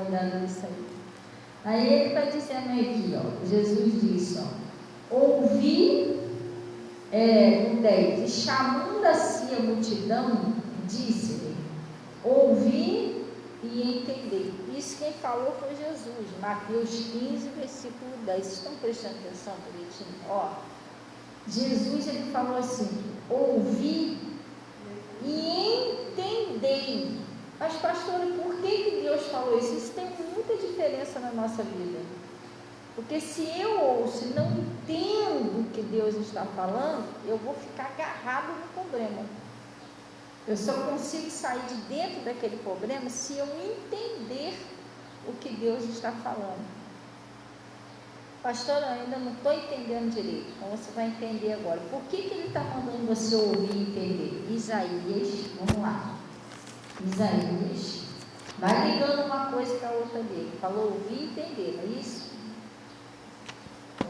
olhando isso aí. Aí ele está dizendo aqui, ó, Jesus disse, ó, ouvi, no 10, e chamando a si a multidão, disse-lhe, ouvi e entender. Isso quem falou foi Jesus, Mateus 15, versículo 10. Vocês estão prestando atenção direitinho? Ó, Jesus, ele falou assim, ouvi e entendei. Mas, pastora, por que Deus falou isso? Isso tem muita diferença na nossa vida. Porque se eu ouço e não entendo o que Deus está falando, eu vou ficar agarrado no problema. Eu só consigo sair de dentro daquele problema se eu entender o que Deus está falando. Pastor, eu ainda não estou entendendo direito. Então você vai entender agora. Por que Ele está mandando você ouvir e entender? Isaías, vamos lá. Isaías, vai ligando uma coisa com a outra dele. Falou ouvir e entender, não é isso?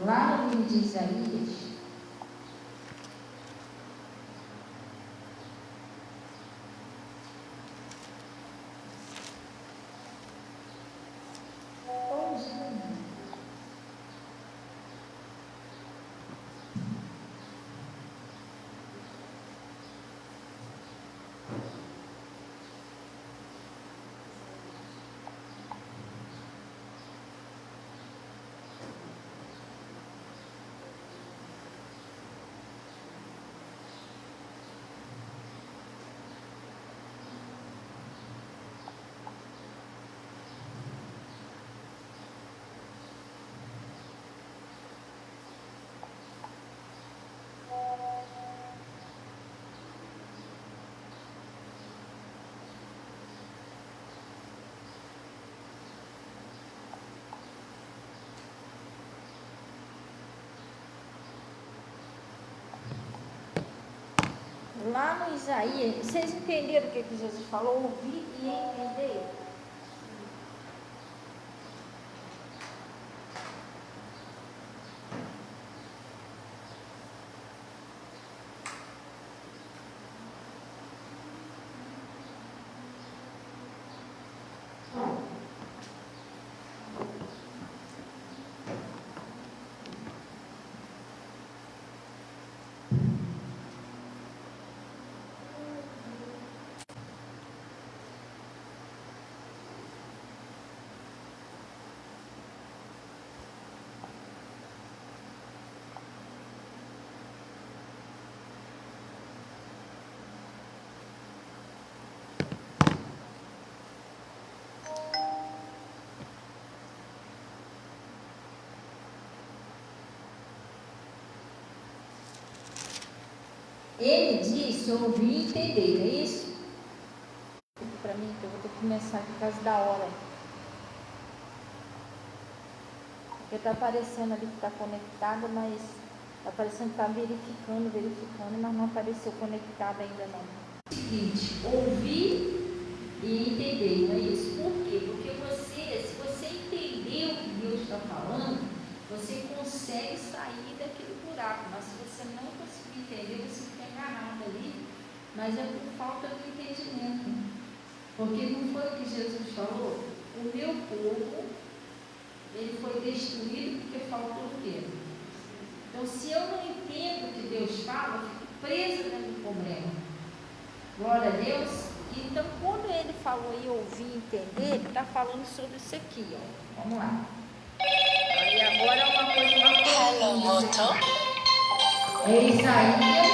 Lá no livro de Isaías, lá no Isaías, vocês entenderam o que Jesus falou? Ouvir e entender? Ele disse, ouvir e entender, não é isso? Para mim, que eu vou ter que começar por causa da hora. Porque está aparecendo ali que está conectado, mas está aparecendo que está verificando, mas não apareceu conectado ainda não. Seguinte, ouvir e entender, não é isso? Por quê? Porque se você entender o que Deus está falando, você consegue sair daquele buraco, mas se você não conseguir entender, você fica agarrado ali, mas é por falta de entendimento. Porque não foi o que Jesus falou? O meu povo, ele foi destruído porque faltou o quê? Então, se eu não entendo o que Deus fala, eu fico presa dentro do problema. Glória a Deus. Então, quando ele falou em ouvir e entender, ele está falando sobre isso aqui, ó. Vamos lá. Aí agora é uma coisa mais profunda. É Isaías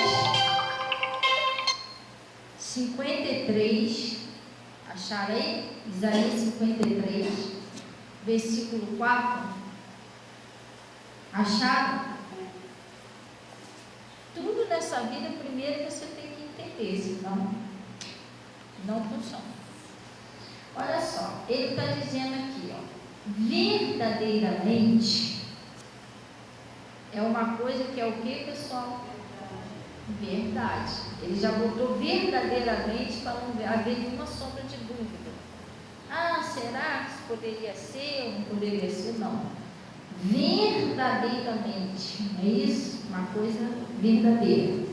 53. Acharam aí? Isaías 53, versículo 4. Acharam? Tudo nessa vida, primeiro você tem que entender, senão não funciona. Olha só, ele está dizendo aqui, ó, verdadeiramente é uma coisa que é o que, pessoal? Verdade. Ele já botou verdadeiramente para não haver nenhuma sombra de dúvida. Ah, será que isso poderia ser ou não poderia ser? Não. Verdadeiramente, não é isso? Uma coisa verdadeira.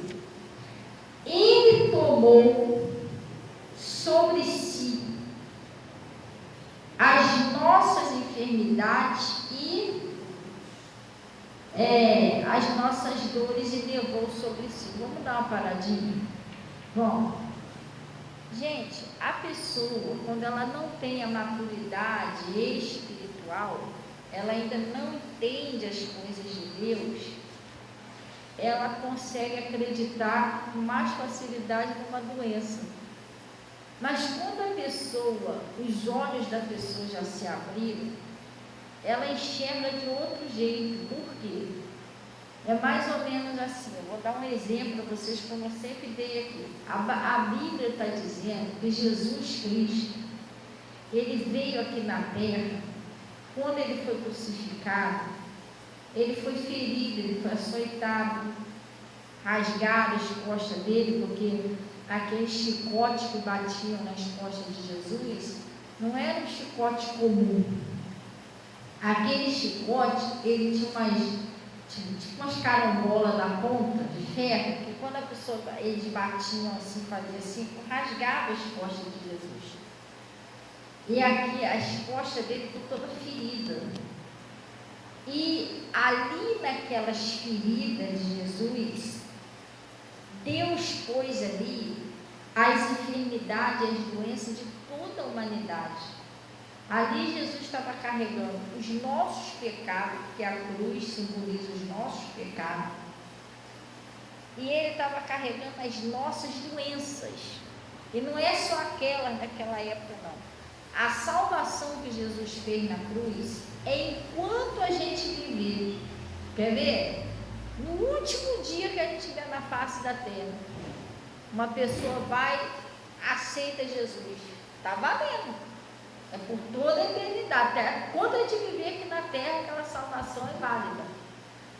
Ele tomou sobre si as nossas enfermidades e as nossas dores e levou sobre si. Vamos dar uma paradinha? Bom, gente, a pessoa, quando ela não tem a maturidade espiritual, ela ainda não entende as coisas de Deus, ela consegue acreditar com mais facilidade numa doença. Mas quando a pessoa, os olhos da pessoa já se abriram, ela enxerga de outro jeito. Por quê? É mais ou menos assim. Eu vou dar um exemplo para vocês, como eu sempre dei aqui. A Bíblia está dizendo que Jesus Cristo, ele veio aqui na terra, quando ele foi crucificado, ele foi ferido, ele foi açoitado, rasgaram as costas dele, porque aqueles chicotes que batiam nas costas de Jesus não era um chicote comum. Aquele chicote, ele tinha tipo umas carambolas na ponta de ferro, que quando a pessoa, eles batiam assim, fazia assim, rasgava as costas de Jesus. E aqui as costas dele ficou toda ferida. E ali naquelas feridas de Jesus, Deus pôs ali as enfermidades, as doenças de toda a humanidade. Ali Jesus estava carregando os nossos pecados, porque a cruz simboliza os nossos pecados, e ele estava carregando as nossas doenças. E não é só aquelas daquela época, não. A salvação que Jesus fez na cruz é enquanto a gente viver. Quer ver? No último dia que a gente estiver na face da terra, uma pessoa vai, aceita Jesus, está valendo, é por toda a eternidade. Até quando a gente viver aqui na terra, aquela salvação é válida.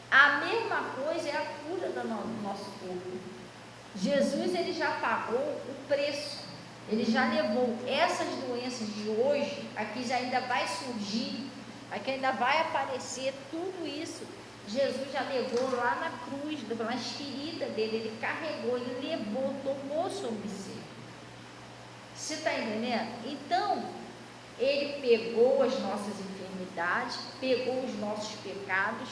A mesma coisa é a cura do nosso corpo. Jesus, ele já pagou o preço, ele já levou essas doenças de hoje, aqui já ainda vai surgir, aqui ainda vai aparecer tudo isso. Jesus já levou lá na cruz, nas feridas dele, ele carregou, ele levou, tomou sobre si. Você está entendendo? Então, ele pegou as nossas enfermidades, pegou os nossos pecados,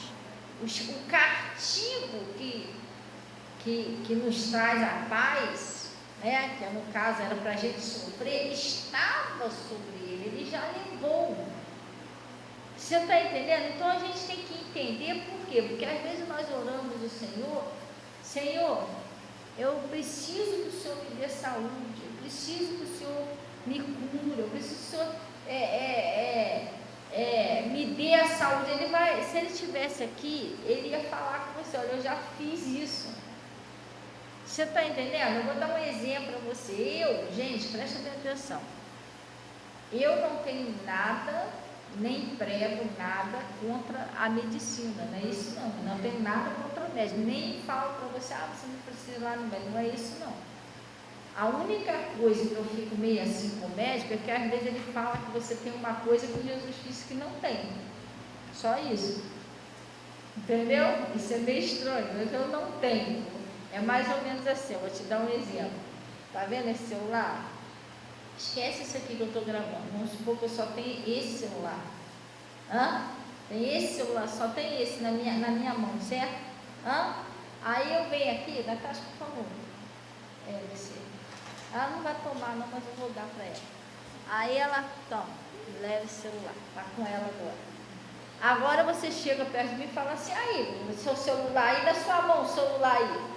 o castigo que nos traz a paz, né? Que no caso era para a gente sofrer, estava sobre ele já levou. Você está entendendo? Então a gente tem que entender por quê? Porque às vezes nós oramos o Senhor, Senhor, eu preciso que o Senhor me dê saúde, eu preciso que o Senhor me cure, eu preciso que o Senhor me dê a saúde. Se ele estivesse aqui, ele ia falar com você, olha, eu já fiz isso. Você está entendendo? Eu vou dar um exemplo para você. Gente, presta atenção. Eu não tenho nada, nem prego nada contra a medicina, não é isso não. Não tenho nada contra o médico, nem falo para você, você não precisa ir lá no médico, não é isso não. A única coisa que eu fico meio assim com o médico é que às vezes ele fala que você tem uma coisa que Jesus disse que não tem. Só isso. Entendeu? Isso é meio estranho, mas eu não tenho. É mais ou menos assim, eu vou te dar um exemplo. Tá vendo esse celular? Esquece isso aqui que eu estou gravando. Vamos supor que eu só tenho esse celular. Tem esse celular, só tem esse na minha mão, certo? Aí eu venho aqui, Natasha, por favor. Você. Ela não vai tomar não, mas eu vou dar para ela. Aí ela toma, leva esse celular, está com ela agora. Agora você chega perto de mim e fala assim, aí, o seu celular aí, da sua mão, o celular aí.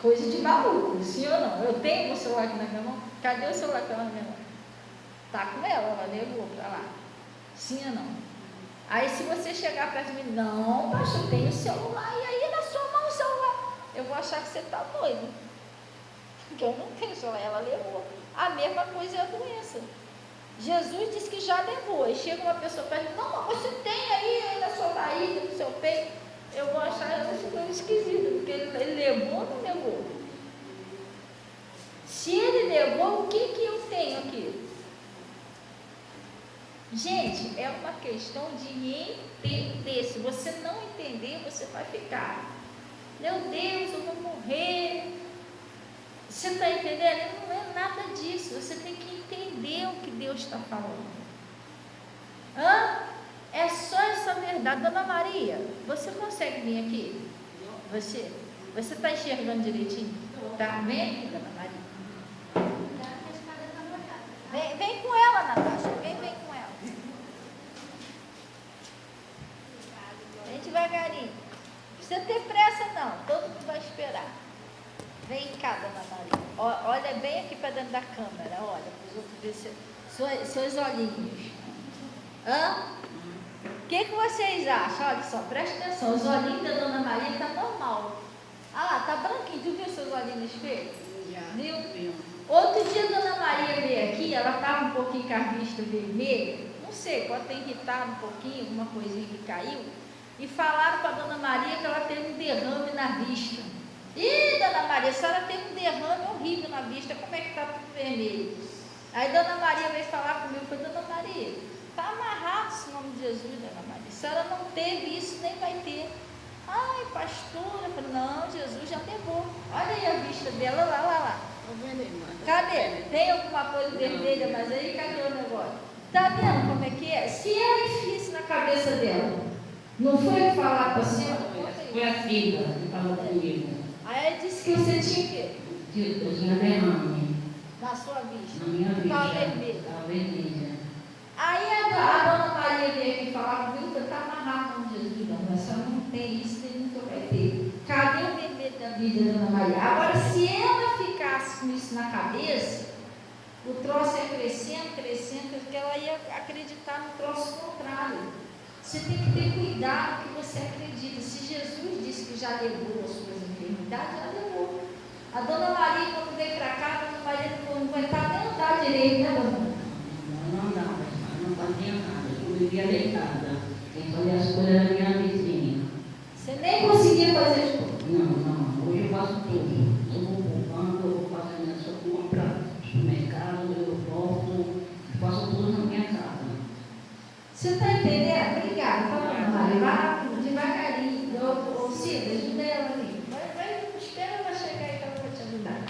Coisa de maluco, sim ou não? Eu tenho meu celular aqui na minha mão. Cadê o celular que ela na minha mão? Tá com ela levou para lá. Sim ou não? Aí se você chegar perto de mim, não, pastor, eu tenho o celular, e aí na sua mão o celular. Eu vou achar que você está doido. Porque eu não tenho celular, ela levou. A mesma coisa é a doença. Jesus disse que já levou. Aí chega uma pessoa perto de mim, não, mas você tem aí na sua barriga, no seu peito. Eu vou achar essa coisa esquisita, porque ele levou ou não levou? Se ele levou, o que eu tenho aqui? Gente, é uma questão de entender. Se você não entender, você vai ficar, meu Deus, eu vou morrer. Você está entendendo? Não é nada disso. Você tem que entender o que Deus está falando. É só essa verdade. Dona Maria, você consegue vir aqui? Você está enxergando direitinho? Tá? Vem aqui, Dona Maria. Vem com ela, Natasha. Vem com ela. Vem devagarinho. Não precisa ter pressa, não. Todo mundo vai esperar. Vem cá, Dona Maria. Olha bem aqui para dentro da câmera. Olha, para os outros verem seus olhinhos. O que vocês acham? Olha só, presta atenção. Os olhinhos da Dona Maria estão normal. Ah lá, tá branquinho. Tu viu seus olhinhos no espelho? Viu? Outro dia a Dona Maria veio aqui, ela estava um pouquinho com a vista vermelha. Não sei, pode ter irritado um pouquinho, alguma coisinha que caiu. E falaram para a Dona Maria que ela teve um derrame na vista. Ih, Dona Maria, a senhora teve um derrame horrível na vista, como é que está tudo vermelho? Aí Dona Maria veio falar comigo, foi: Dona Maria, está amarrado esse nome de Jesus, Dona Maria. A senhora não teve isso, nem vai ter. Ai, pastora, eu falei: não, Jesus já levou. Olha aí a vista dela, lá. Cadê? Tem alguma coisa vermelha, mas aí cadê o negócio? Tá vendo como é que é? Se ela enfia na cabeça dela, não foi falar para a senhora? Foi a filha que falou comigo. Aí ela disse que você tinha o quê? Eu tinha derrame. Na sua vista? Na minha vista. Estava vermelha. Estava vermelha. Aí a Dona Maria veio aqui falar comigo, que está amarrado com Jesus, não. A senhora não tem isso, nem nunca vai ter. Cadê o vermelho da vida da Dona Maria? Agora, se ela ficasse com isso na cabeça, o troço ia crescendo, porque ela ia acreditar no troço contrário. Você tem que ter cuidado no que você acredita. Se Jesus disse que já levou as suas enfermidades, já levou. A Dona Maria, quando veio para cá, a Dona Maria não aguentava nem andar direito, né, Dona? Não andava, não fazia nada. Eu vivia deitada. Quem fazia as coisas era minha vizinha. Você nem conseguia fazer as coisas? Não. Hoje eu faço tudo. Eu vou poupando, eu vou fazendo essa compra no supermercado, eu volto, faço tudo na minha casa. Você está entendendo? Obrigada. Dona Maria, vai devagarinho. Ô Cida, ajuda ela ali. Espera ela chegar aí que ela vai te ajudar.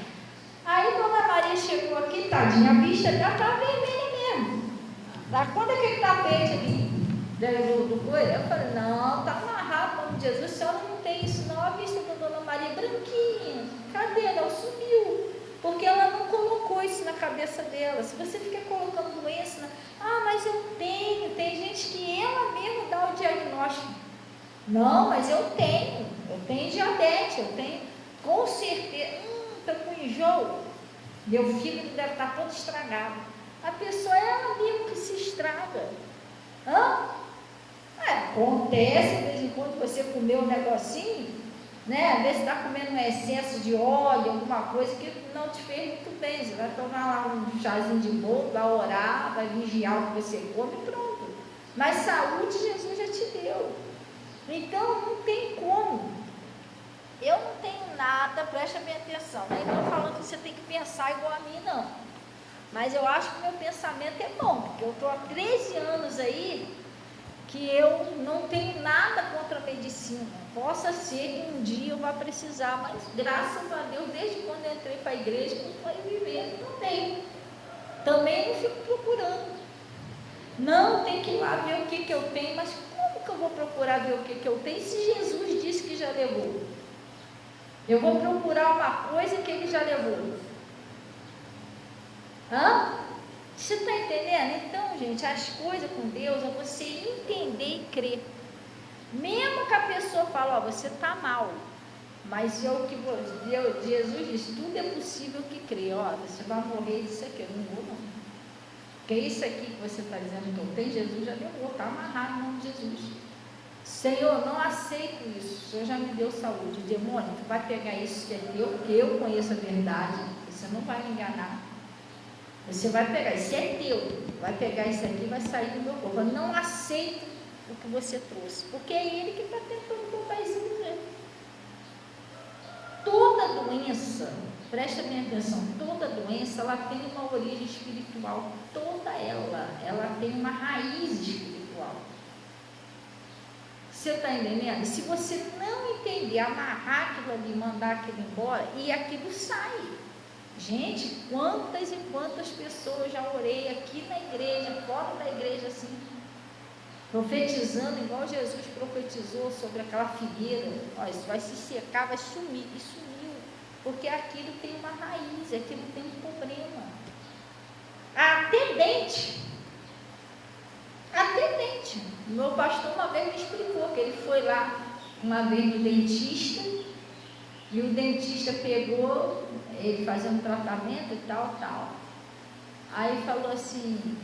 Aí Dona Maria chegou aqui, tadinha, a vista dela estava vermelha mesmo. Da conta aquele tapete ali do coelho. Eu falei: não, está amarrado, em nome de Jesus, a senhora não tem isso não. A vista da Dona Maria branquinha. Cadê? Ela sumiu. Porque ela não colocou isso na cabeça dela. Se você fica colocando doença, mas eu tenho. Tem gente que ela mesma dá o diagnóstico. Não, mas eu tenho diabetes, eu tenho, com certeza. Estou com enjoo, meu fígado deve estar todo estragado. A pessoa é ela mesma que se estraga. Acontece de vez em quando você comer um negocinho, né? Às vezes está comendo um excesso de óleo, alguma coisa que não te fez muito bem. Você vai tomar lá um chazinho de bolo, vai orar, vai vigiar o que você come e pronto. Mas saúde Jesus já te deu. Então não tem como. Eu não tenho nada, presta bem atenção. Não estou falando que você tem que pensar igual a mim, não. Mas eu acho que o meu pensamento é bom, porque eu estou há 13 anos aí que eu não tenho nada contra a medicina. Possa ser que um dia eu vá precisar, mas graças a Deus, desde quando eu entrei para a igreja, eu estou vivendo, não tenho. Também não fico procurando. Não, tem que ir lá ver o que eu tenho, mas como que eu vou procurar ver o que eu tenho se Jesus disse que já levou? Eu vou procurar uma coisa que ele já levou. Você está entendendo? Então, gente, as coisas com Deus é você entender e crer. Mesmo que a pessoa fale: você está mal, mas é o que Jesus disse: tudo é possível que crê. Você vai morrer disso aqui. Eu não vou, não. Porque isso aqui que você está dizendo que eu tenho, Jesus já levou, está amarrado em nome de Jesus. Senhor, não aceito isso. O Senhor já me deu saúde. Demônio, tu vai pegar isso que é teu, porque eu conheço a verdade. Você não vai me enganar. Você vai pegar, isso é teu. Vai pegar isso aqui e vai sair do meu corpo. Eu não aceito o que você trouxe, porque é ele que está tentando botar isso no jeito. Toda doença, presta bem atenção, toda doença, ela tem uma origem espiritual. Toda ela tem uma raiz espiritual. Você está entendendo? Se você não entender, amarrar aquilo ali, mandar aquilo embora, e aquilo sai. Gente, quantas e quantas pessoas já orei aqui na igreja, fora da igreja, assim, profetizando igual Jesus profetizou sobre aquela figueira. Ó, isso vai se secar, vai sumir. E sumiu, porque aquilo tem uma raiz, aquilo tem um problema. Até dente. Meu pastor uma vez me explicou que ele foi lá uma vez no dentista, e o dentista pegou, ele fazia um tratamento e tal. Aí falou assim: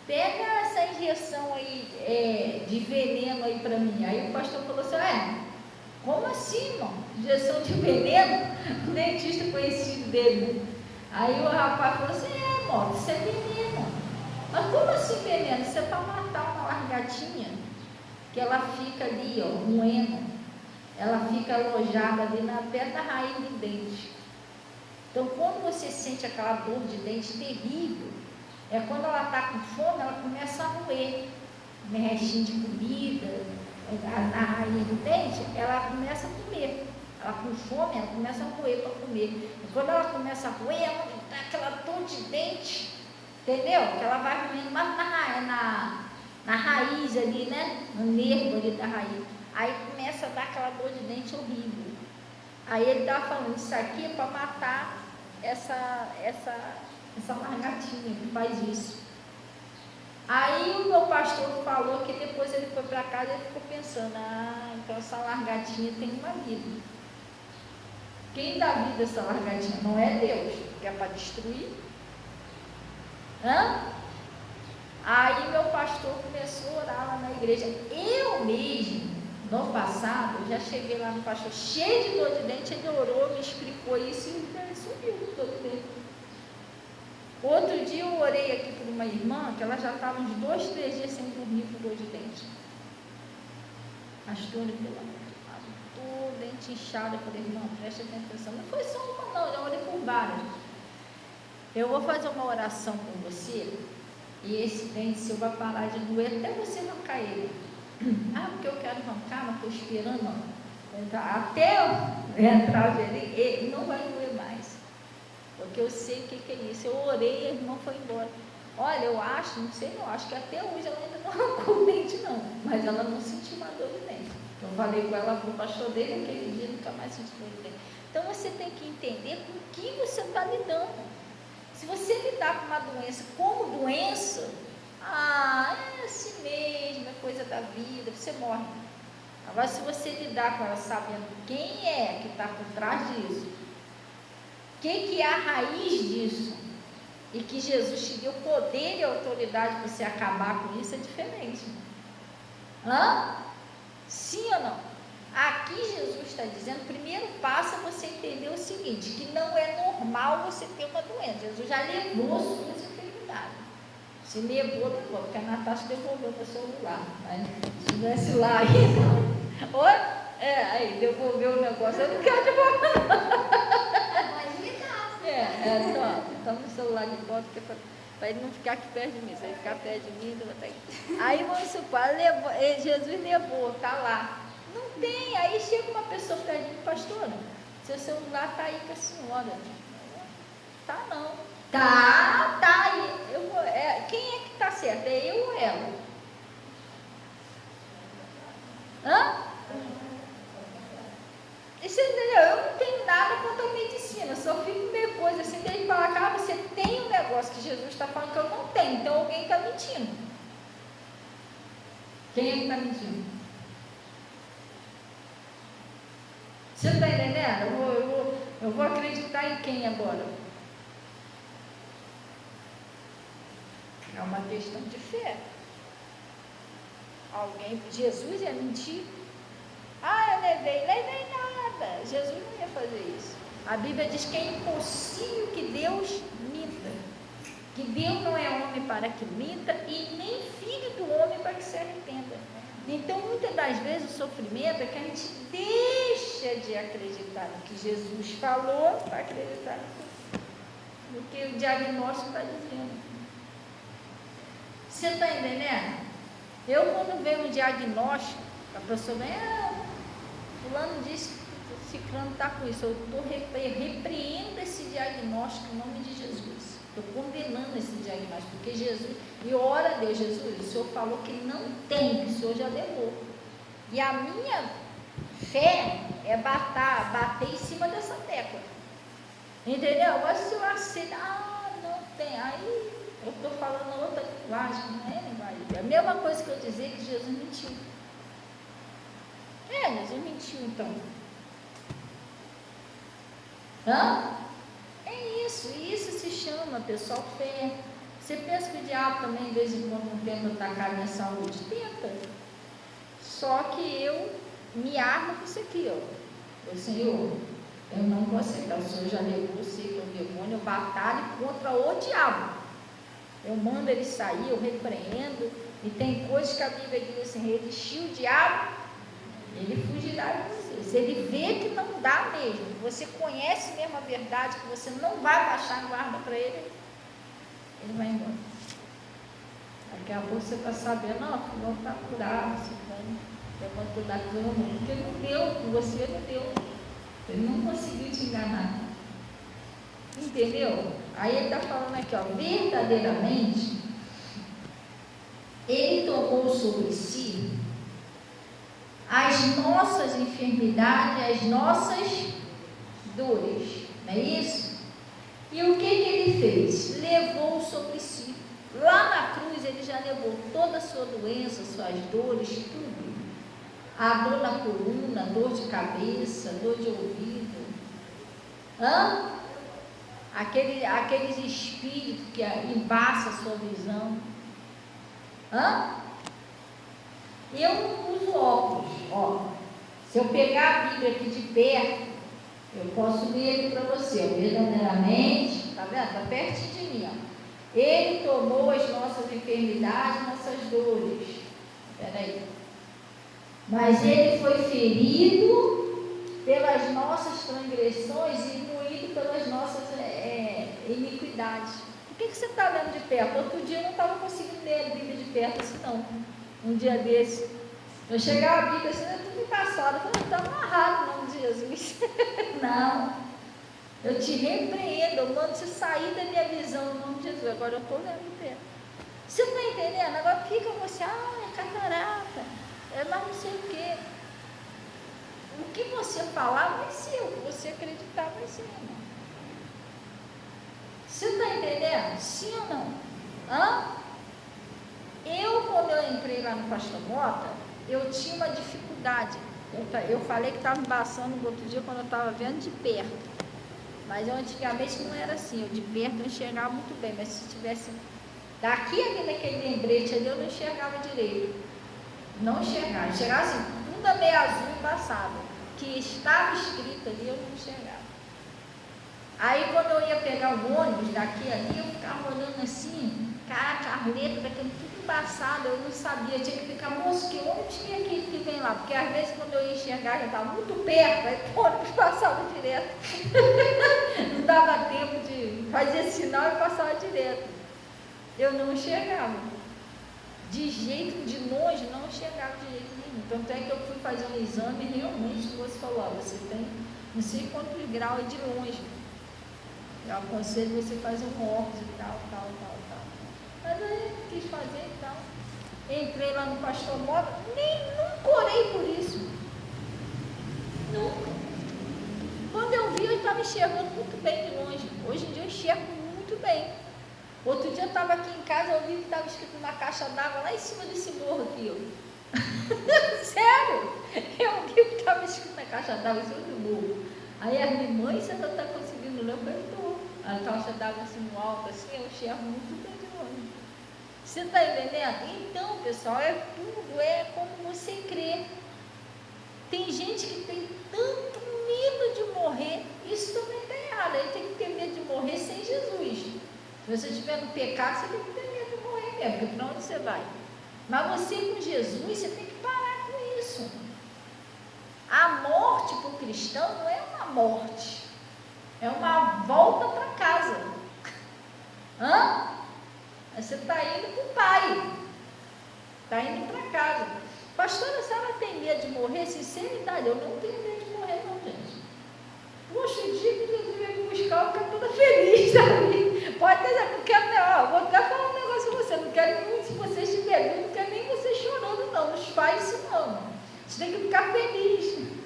pega essa injeção aí de veneno aí para mim. Aí o pastor falou assim: como assim, irmão? Injeção de veneno? O dentista conhecido dele. Aí o rapaz falou assim: irmão, isso é veneno. Mas como assim veneno? Isso é para matar uma largatinha, que ela fica ali, ó, roendo. Ela fica alojada ali perto da raiz do dente. Então, quando você sente aquela dor de dente terrível, é quando ela está com fome, ela começa a roer, restinho de comida, na raiz do dente, ela começa a comer. Ela com fome, ela começa a roer para comer. E quando ela começa a roer, ela dá aquela dor de dente, entendeu? Que ela vai roendo, mas na raiz ali, né? No nervo ali da raiz. Aí começa a dar aquela dor de dente horrível. Aí ele estava falando: isso aqui é para matar essa largatinha que faz isso. Aí o meu pastor falou que depois ele foi para casa e ele ficou pensando: então essa largatinha tem uma vida. Quem dá vida a essa largatinha? Não é Deus, que é para destruir. Aí meu pastor começou a orar lá na igreja. Eu mesmo, no passado, eu já cheguei lá no pastor cheio de dor de dente, ele orou, me explicou isso e sumiu o dor de dente. Outro dia eu orei aqui por uma irmã, que ela já estava uns 2, 3 dias sem dormir com dor de dente. Pastor, pelo amor de Deus, dente inchado. Eu falei: irmão, preste atenção. Não foi só uma não, eu já orei por várias. Eu vou fazer uma oração com você, e esse dente seu vai parar de doer até você arrancar ele. Porque eu quero arrancar, mas estou esperando até eu entrar ele não vai doer mais, porque eu sei o que é isso. Eu orei e a irmã foi embora. Olha, eu acho, não sei, acho que até hoje ela ainda não arrancou o dente não, mas ela não sentiu uma dor de dente. Eu falei com ela, pro pastor dele, aquele dia nunca mais sentiu dor de dente. Então você tem que entender com que você está lidando. Se você lidar com uma doença como doença, é assim mesmo, é coisa da vida, você morre. Agora, se você lidar com ela sabendo quem é que está por trás disso, o que é a raiz disso, e que Jesus te deu poder e autoridade para você acabar com isso, é diferente. Sim ou não? Aqui Jesus está dizendo: o primeiro passo é você entender o seguinte, que não é normal você ter uma doença. Jesus já levou suas enfermidades. Se levou, porque a Natasha devolveu meu celular. Mas se estivesse lá ainda, aí devolveu o negócio. Eu não quero devolver. Toma o celular de volta, para ele não ficar aqui perto de mim. Se ele ficar perto de mim, eu vou estar aqui. Aí vamos supor, Jesus levou, está lá. Não tem, aí chega uma pessoa perto de mim: pastora, seu celular está aí com a senhora. Tá não. Tá aí. Quem é que está certo? É eu ou ela? Isso, entendeu? Eu não tenho nada contra a medicina, só fico meio coisa assim, daí falar: você tem um negócio que Jesus está falando que eu não tenho, então alguém está mentindo. Quem é que está mentindo? Você está entendendo? Eu vou acreditar em quem agora? É uma questão de fé. Jesus ia mentir? Eu levei nada. Jesus não ia fazer isso. A Bíblia diz que é impossível que Deus minta. Que Deus não é homem para que minta, e nem filho do homem para que se arrependa. Então, muitas das vezes o sofrimento é que a gente deixa de acreditar no que Jesus falou para acreditar no que o diagnóstico está dizendo. Você está entendendo? Eu, quando vejo um diagnóstico, a pessoa vem: fulano disse que ciclano está com isso. Eu repreendo esse diagnóstico em nome de Jesus. Estou condenando esse diagnóstico, porque Jesus, e ora a Deus, Jesus, o Senhor falou que não tem, que o Senhor já levou. E a minha fé é bater em cima dessa tecla. Entendeu? Agora se eu aceito, não tem, aí eu estou falando outra linguagem, não é linguagem. É a mesma coisa que eu dizer que Jesus mentiu. Jesus mentiu então. É isso, e isso se chama, pessoal, fé. Você pensa que o diabo também, de vez em quando, não tenta atacar a minha saúde? Tenta. Só que eu me armo com isso aqui, ó. Senhor, eu não vou aceitar. O Senhor já levou você, que é o demônio, eu batalho contra o diabo. Eu mando ele sair, eu repreendo. E tem coisas que a Bíblia diz assim: resistir o diabo, ele fugirá de você. Se ele vê que não dá mesmo, que você conhece mesmo a verdade, que você não vai baixar a guarda para ele vai embora. Daqui a pouco você está sabendo, fulano está curado, eu vou cuidar com todo mundo. Porque não deu, você não deu. Ele não conseguiu te enganar. Entendeu? Aí ele está falando aqui, verdadeiramente, ele tomou sobre si as nossas enfermidades, as nossas dores, não é isso? E o que ele fez? Levou sobre si. Lá na cruz ele já levou toda a sua doença, suas dores, tudo. A dor na coluna, dor de cabeça, dor de ouvido. Aqueles espíritos que embaçam a sua visão. Eu não uso óculos. Se eu pegar a Bíblia aqui de perto, eu posso ler aqui para você. Verdadeiramente, está vendo? Está pertinho de mim. Ele tomou as nossas enfermidades, nossas dores. Espera aí. Mas ele foi ferido pelas nossas transgressões e moído pelas nossas iniquidades. Por que você está lendo de perto? Outro dia eu não estava conseguindo ler a Bíblia de perto assim não. Um dia desse. Eu chegava a Bíblia assim, era tudo embaçado. Eu falei, está amarrado no nome de Jesus. Não. Eu te repreendo, eu mando você sair da minha visão no nome de Jesus. Agora eu estou lendo de perto. Você não está entendendo? Agora fica você, é catarata, é mais não sei o quê. O que você falar vai ser, o que você acreditar vai ser, irmão. Você está entendendo? Sim ou não? Quando eu entrei lá no Pastor Mota, eu tinha uma dificuldade. Eu falei que estava embaçando no outro dia quando eu estava vendo de perto. Mas eu antigamente não era assim. Eu de perto eu enxergava muito bem. Mas se tivesse daqui ali naquele lembrete ali, eu não enxergava direito. Não enxergava. Enxergava assim, bunda meio azul embaçada. Que estava escrito ali, eu não enxergava. Aí quando eu ia pegar o ônibus daqui ali, eu ficava olhando assim, caraca, as letras daquele tudo embaçado, eu não sabia, eu tinha que ficar, moço, que ônibus que vem lá? Porque às vezes quando eu ia enxergar já estava muito perto, aí o ônibus passava direto. Não dava tempo de fazer sinal e passava direto. Eu não enxergava. De jeito, de longe, não enxergava de jeito nenhum. Tanto é que eu fui fazer um exame e realmente você falou, você tem não sei quantos graus de longe. Eu aconselho você fazer um óculos e tal. Mas aí eu quis fazer e tal. Entrei lá no Pastor Mota, nunca orei por isso. Nunca. Quando eu vi, eu estava enxergando muito bem de longe. Hoje em dia eu enxergo muito bem. Outro dia eu estava aqui em casa, eu vi que estava escrito uma caixa d'água lá em cima desse morro aqui, ó. Sério? Eu vi que estava escrito na caixa d'água em cima do morro. Aí a minha mãe, você não está conseguindo ler? Eu falei, estou. A caixa d'água assim no alto, assim, eu enxergo muito bem de longe. Você está entendendo? Então, pessoal, tudo é como você crê. Tem gente que tem tanto medo de morrer, isso também está errado. Aí tem que ter medo de morrer sem Jesus. Se você estiver no pecado, você tem que ter medo de morrer mesmo, porque para onde você vai? Mas você com Jesus, você tem que parar com isso. A morte para o cristão não é uma morte, é uma volta para casa. Você está indo para o Pai, está indo para casa. Pastora, a senhora tem medo de morrer? Sinceridade, eu não tenho medo de morrer não, gente. Poxa, o dia que Jesus veio me buscar, eu fico toda feliz, sabe? Pode ter, porque, ó, vou até falar um negócio pra você, não quero nem, se você estiver vivo, não quero nem você chorando, não faz isso não. Você tem que ficar feliz.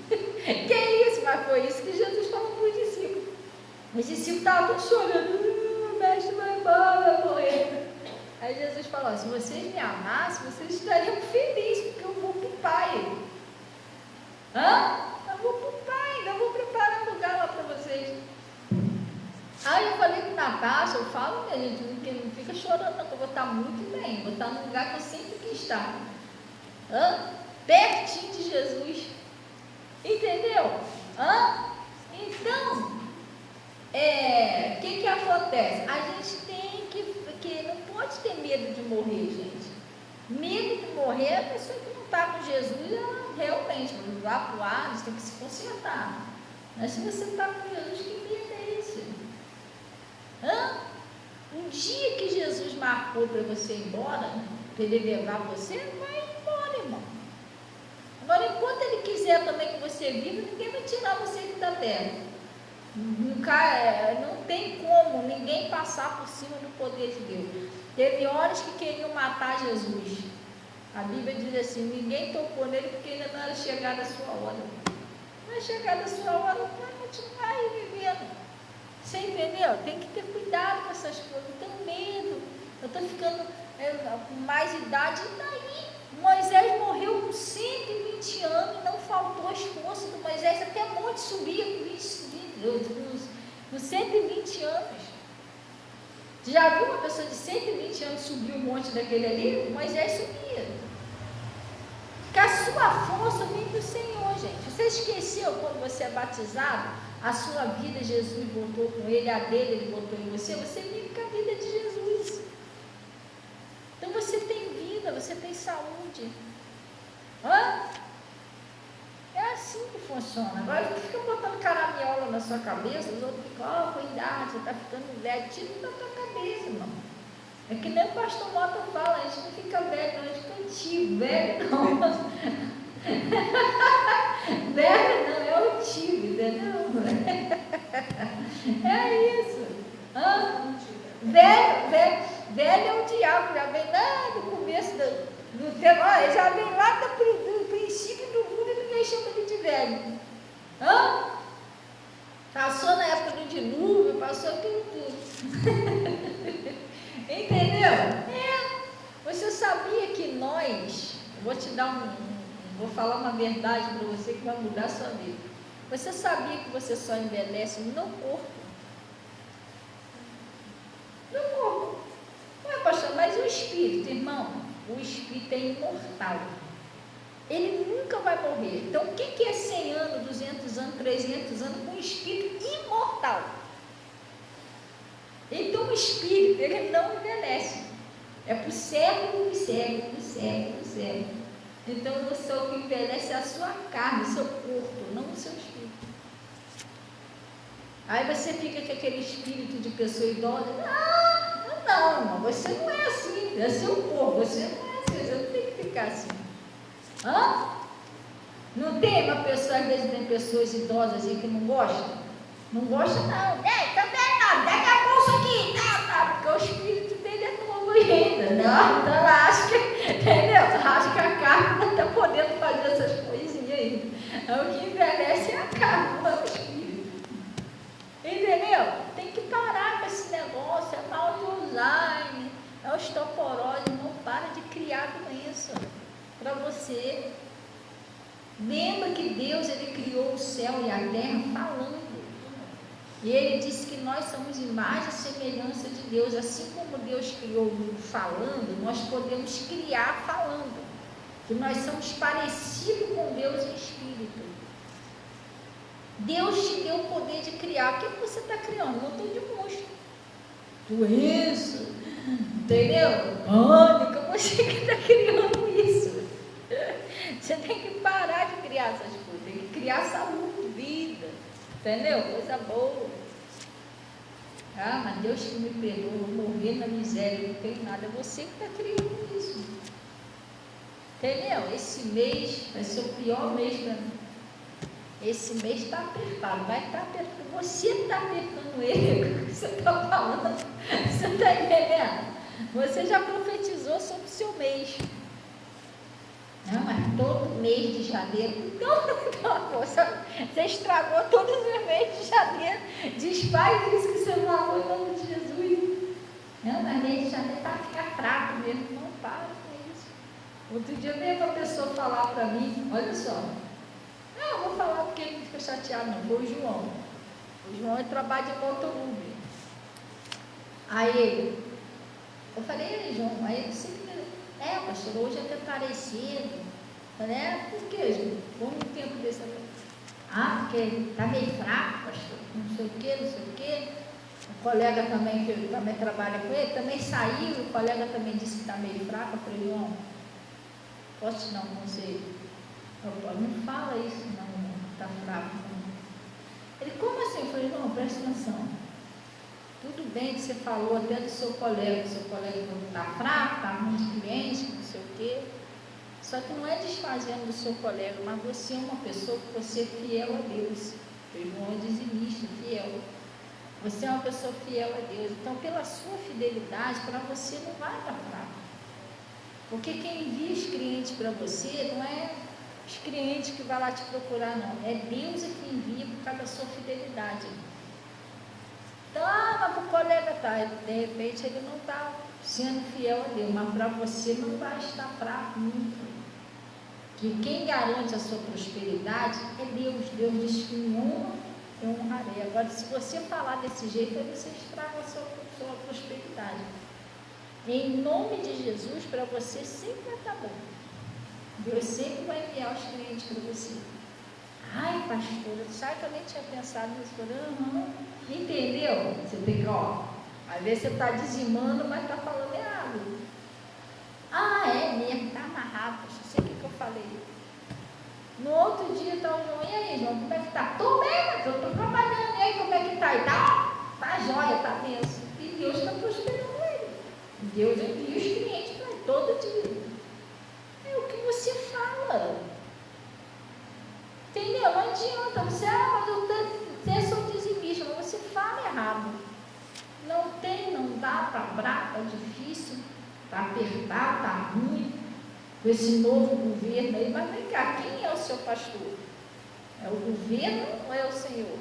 Que isso? Mas foi isso que Jesus falou para os discípulos. Os discípulos estavam todos chorando, o mestre vai embora, vai morrer. Aí Jesus falou, se vocês me amassem, vocês estariam felizes, porque eu vou para o Pai. Eu vou para o Pai, ainda vou preparar um lugar lá para vocês. Aí eu falei com Natasha, eu falo, minha gente, não fica chorando não, que eu vou estar muito bem, vou estar no lugar que eu sempre quis estar. Pertinho de Jesus. Entendeu? Então, o que acontece? A gente tem que não pode ter medo de morrer, gente. Medo de morrer, a pessoa que não está com Jesus, ela realmente, lá para o ar, a gente tem que se consertar. Mas se você está com Jesus, que medo é esse? Um dia que Jesus marcou para você ir embora, para ele levar você, vai embora, irmão. Agora, enquanto ele quiser também que você viva, ninguém vai tirar você da terra. Não tem como ninguém passar por cima do poder de Deus. Teve horas que queriam matar Jesus. A Bíblia diz assim, ninguém tocou nele porque ainda não era chegada a sua hora. Não é chegada a sua hora, vai continuar aí vivendo. Você entendeu? Tem que ter cuidado com essas coisas. Eu tenho medo. Eu estou ficando com mais idade. E daí? Moisés morreu com 120 anos e não faltou esforço do Moisés. Até a monte subia com 120 anos. Já viu uma pessoa de 120 anos subir um monte daquele ali? Moisés subia. Que a sua força vem do Senhor, gente. Você esqueceu quando você é batizado? A sua vida, Jesus botou com ele, a dele, ele botou em você. Você vive com a vida de Jesus. Então você tem vida, você tem saúde. É assim que funciona. Agora fica botando caramiola na sua cabeça, os outros ficam, cuidado, você está ficando velho. Tira da tua cabeça, irmão. É que nem o pastor Mota fala, a gente não fica velho, não, a gente fica antigo. Velho não. Velho não, é o antigo, entendeu? É isso. Velho é o diabo, já vem lá no começo do tempo, já vem lá do princípio do mundo e ninguém chama ele de velho. Passou na época do dilúvio, passou aquilo tudo. Entendeu? Você sabia que nós, eu vou te dar vou falar uma verdade para você que vai mudar a sua vida. Você sabia que você só envelhece no corpo? No corpo. Ué, pastor, mas o espírito, irmão? O espírito é imortal. Ele nunca vai morrer. Então, o que é 100 anos, 200 anos, 300 anos com um espírito imortal? Então, o espírito, ele não envelhece. É para o século dos séculos, século, século. Então, o que envelhece é a sua carne, o seu corpo, não o seu espírito. Aí você fica com aquele espírito de pessoa idosa. Não, irmão, você não é assim, é seu corpo, você não é assim, você não tem que ficar assim. Não tem uma pessoa, às vezes tem pessoas idosas aí que não gostam? Não gosta não. Também não, pega a bolsa aqui, porque o espírito dele é novo ainda, não? Então ela acha que, entendeu? Ela acha que a carne não está podendo fazer essas coisinhas aí. O que envelhece é a carne, não é o espírito. Entendeu? Tem que parar com esse negócio, é mal de Alzheimer, é osteoporose, não para de criar doença para você. Lembra que Deus, ele criou o céu e a terra falando. E ele disse que nós somos imagem e semelhança de Deus. Assim como Deus criou o mundo falando, nós podemos criar falando. Que nós somos parecidos com Deus em espírito. Deus te deu o poder de criar. O que você está criando? Um montão de monstro. Doença. Entendeu? Pânico. Você que está criando isso. Você tem que parar de criar essas coisas. Tem que criar saúde, vida. Entendeu? Coisa boa. Mas Deus que me perdoa, vou morrer na miséria, não tenho nada. É você que está criando isso. Entendeu? Esse mês vai ser o pior mês para mim. esse mês está apertado, vai estar apertado. Você está apertando ele, você está falando, você está entendendo? Você já profetizou sobre o seu mês. Não, mas todo mês de janeiro, não, você estragou todos os meses de janeiro. Desfaz isso que você falou em nome de Jesus. Não, mas mês de janeiro está ficar fraco mesmo. Não, para com isso. Outro dia veio uma pessoa falar para mim, olha só. Não, eu vou falar porque ele não fica chateado, não. Foi o João. O João ele trabalha de motorhome. Aí eu falei, ei, João, aí ele disse, pastor, hoje é até parecido. Eu falei, por quê, João? Como um tempo desse? Porque está meio fraco, pastor, não sei o quê. O colega também, que também trabalha com ele, também saiu, o colega também disse que está meio fraco. Eu falei, João, posso te dar um conselho? Não fala isso, não, está fraco. Não. Ele, como assim? Eu falei, não, presta atenção. Tudo bem que você falou até do seu colega falou que está fraco, está muito cliente, não sei o quê. Só que não é desfazendo do seu colega, mas você é uma pessoa que você é fiel a Deus. O João é dizimista, fiel. Você é uma pessoa fiel a Deus. Então, pela sua fidelidade, para você não vai estar fraco. Porque quem envia os clientes para você não é os clientes que vai lá te procurar, não. É Deus que envia por causa da sua fidelidade. Então, mas o colega está, de repente ele não está sendo fiel a Deus, mas para você não vai estar fraco nunca. Que quem garante a sua prosperidade é Deus. Deus diz que me honra, eu honrarei. Agora, se você falar desse jeito, aí você estraga a sua prosperidade. Em nome de Jesus, para você sempre vai estar bom. Deus sempre vai enviar os clientes para você. Ai, pastora, sabe que eu nem tinha pensado nisso? Entendeu? Você tem que, às vezes você está dizimando, mas está falando errado. É mesmo, está amarrado. Não sei o que eu falei. No outro dia está o João, e aí, João, como é que está? Estou bem, mas eu estou trabalhando. E aí, como é que está? E tá jóia, está benção. E Deus está prosperando ele. Deus envia os clientes para ele todo dia. É o que você fala. Entendeu? Não adianta. Você, mas eu sou dizimista, mas você fala errado. Não dá, está bravo, está difícil, está apertado, está ruim, com esse novo governo aí. Mas vem cá, quem é o seu pastor? É o governo ou é o Senhor?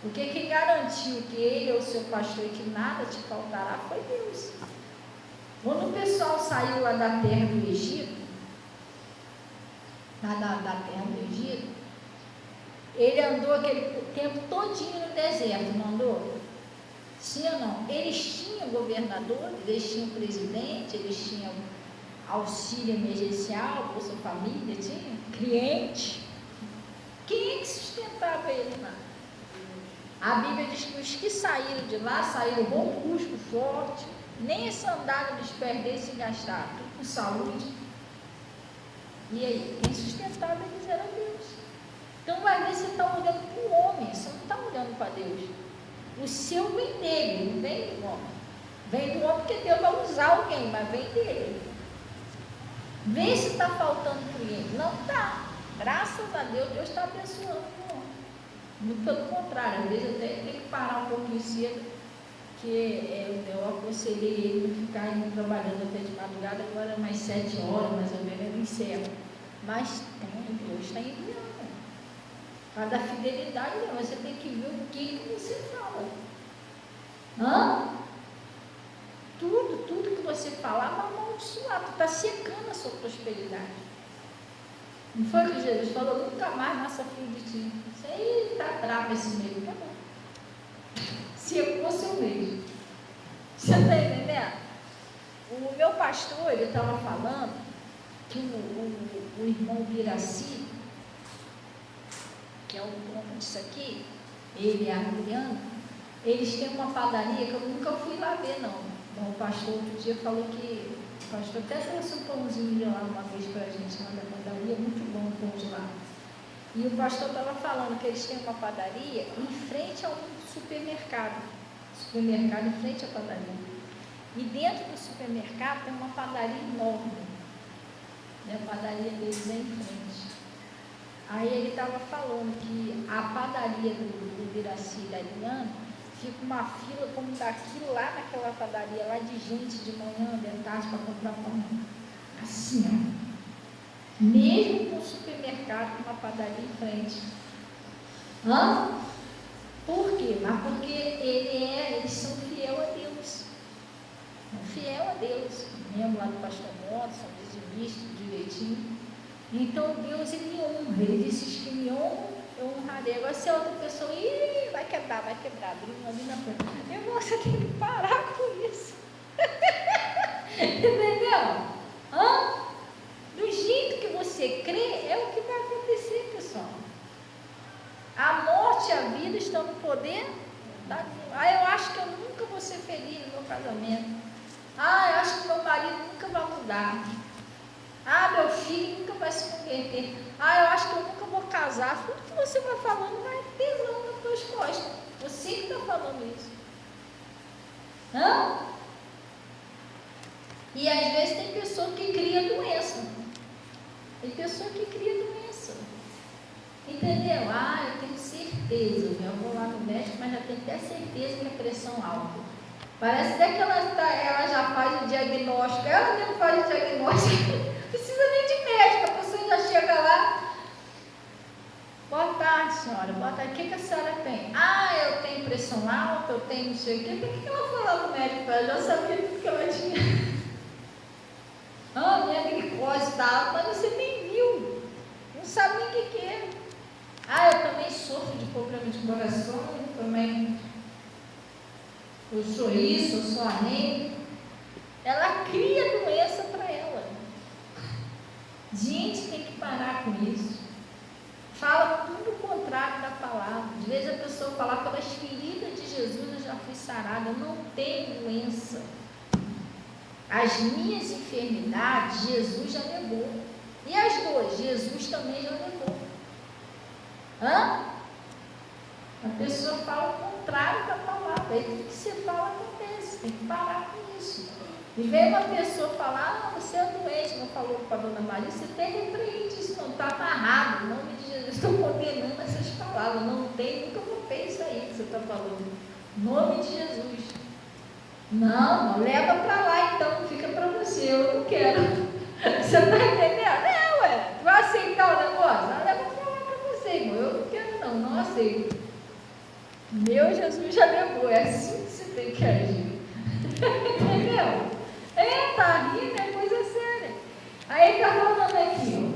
Porque quem garantiu que ele é o seu pastor e que nada te faltará foi Deus. Quando o pessoal saiu lá da terra do Egito, ele andou aquele tempo todinho no deserto, não andou? Sim ou não? Eles tinham governador, eles tinham presidente, eles tinham auxílio emergencial, Bolsa Família, tinha cliente. Quem é que sustentava ele lá? A Bíblia diz que os que saíram de lá saíram robustos, fortes, nem esse sandália dos pés deles se gastaram, tudo com saúde. E aí, quem sustentava eles era Deus. Então, às vezes você está olhando para o homem, você não está olhando para Deus. O seu vem dele, não vem do homem. Vem do homem porque Deus vai usar alguém, mas vem dele. Vê se está faltando cliente. Não está. Graças a Deus, Deus está abençoando o homem. Muito pelo contrário, às vezes eu até tenho que parar um pouquinho cedo, que eu aconselhei ele não ficar indo trabalhando até de madrugada, agora mais 7 horas, mais ou menos, eu encerro. Mas Deus está enviando. Cada fidelidade, você tem que ver o que você fala. Tudo que você falar vai amaldiçoar, tu está secando a sua prosperidade. Não foi o que Jesus falou? Nunca mais nasça filho de ti. Isso aí está bravo esse meio, tá bom. Secou seu meio. Você está entendendo? O meu pastor, ele estava falando que o irmão Biraci, que é o dono disso aqui, ele e a Juliana, eles têm uma padaria que eu nunca fui lá ver, não. Então, o pastor outro dia falou que, o pastor até trouxe um pãozinho lá uma vez para a gente lá na padaria, muito bom o pão de lá. E o pastor estava falando que eles têm uma padaria em frente a um supermercado em frente à padaria. E dentro do supermercado tem uma padaria enorme. A padaria deles é em frente. Aí ele estava falando que a padaria do Iraci e da Ariane fica uma fila como daqui lá naquela padaria lá de gente de manhã, de tarde para comprar pão. Assim, ó. Mesmo com o supermercado, com uma padaria em frente. Por quê? Mas porque eles são fiel a Deus. Fiel a Deus. Mesmo lá do pastor Moto, são dizimistas, direitinho. Então Deus, ele honra. Ele disse que me honra, eu honrarei. Agora se a outra pessoa, vai quebrar, ali na frente. Irmão, você tem que parar com isso. Entendeu? Do jeito que você crê, é o que vai acontecer, pessoal. A morte e a vida estão no poder da língua. Eu acho que eu nunca vou ser feliz no meu casamento. Eu acho que meu marido nunca vai mudar. Meu filho nunca vai se converter. Eu acho que eu nunca vou casar. Tudo que você vai falando vai pesando nas tuas costas. Você que está falando isso. E às vezes tem pessoa que cria doença. Tem pessoa que cria doença. Entendeu? Eu tenho certeza. Eu vou lá no médico, mas já tenho até certeza que é pressão alta. Parece até que ela já faz o diagnóstico. Ela mesmo faz o diagnóstico. Não precisa nem de médico. A pessoa já chega lá. Boa tarde, senhora. Boa tarde. O que a senhora tem? Eu tenho pressão alta, eu tenho não sei o quê. Por que ela foi lá no médico? Ela já sabia tudo que ela tinha. Minha glicose está alta, mas você nem viu. Não sabe nem o que é. Eu também sofro de problema de coração, eu sou isso, eu sou anemia. Ela cria doença para ela. Gente, tem que parar com isso. Fala tudo o contrário da palavra. Às vezes a pessoa fala, pelas feridas de Jesus eu já fui sarada. Eu não tenho doença. As minhas enfermidades, Jesus já levou. E as duas, Jesus também já levou. A pessoa fala o contrário da palavra. Aí tudo que você fala acontece. Tem que parar com isso. E vem uma pessoa falar, você é doente, não falou com a dona Maria, você tem que repreender isso, não, está amarrado, em nome de Jesus, estou condenando essas palavras, não tem, nunca vou ter isso aí que você está falando, em nome de Jesus. Não, leva para lá então, fica para você, eu não quero. Você está entendendo? Tu vai aceitar o negócio? Leva para lá para você, irmão, eu não quero não aceito. Meu Jesus já levou, é assim que você tem que agir. Entendeu? Tá rindo, é coisa séria. Aí está falando aqui,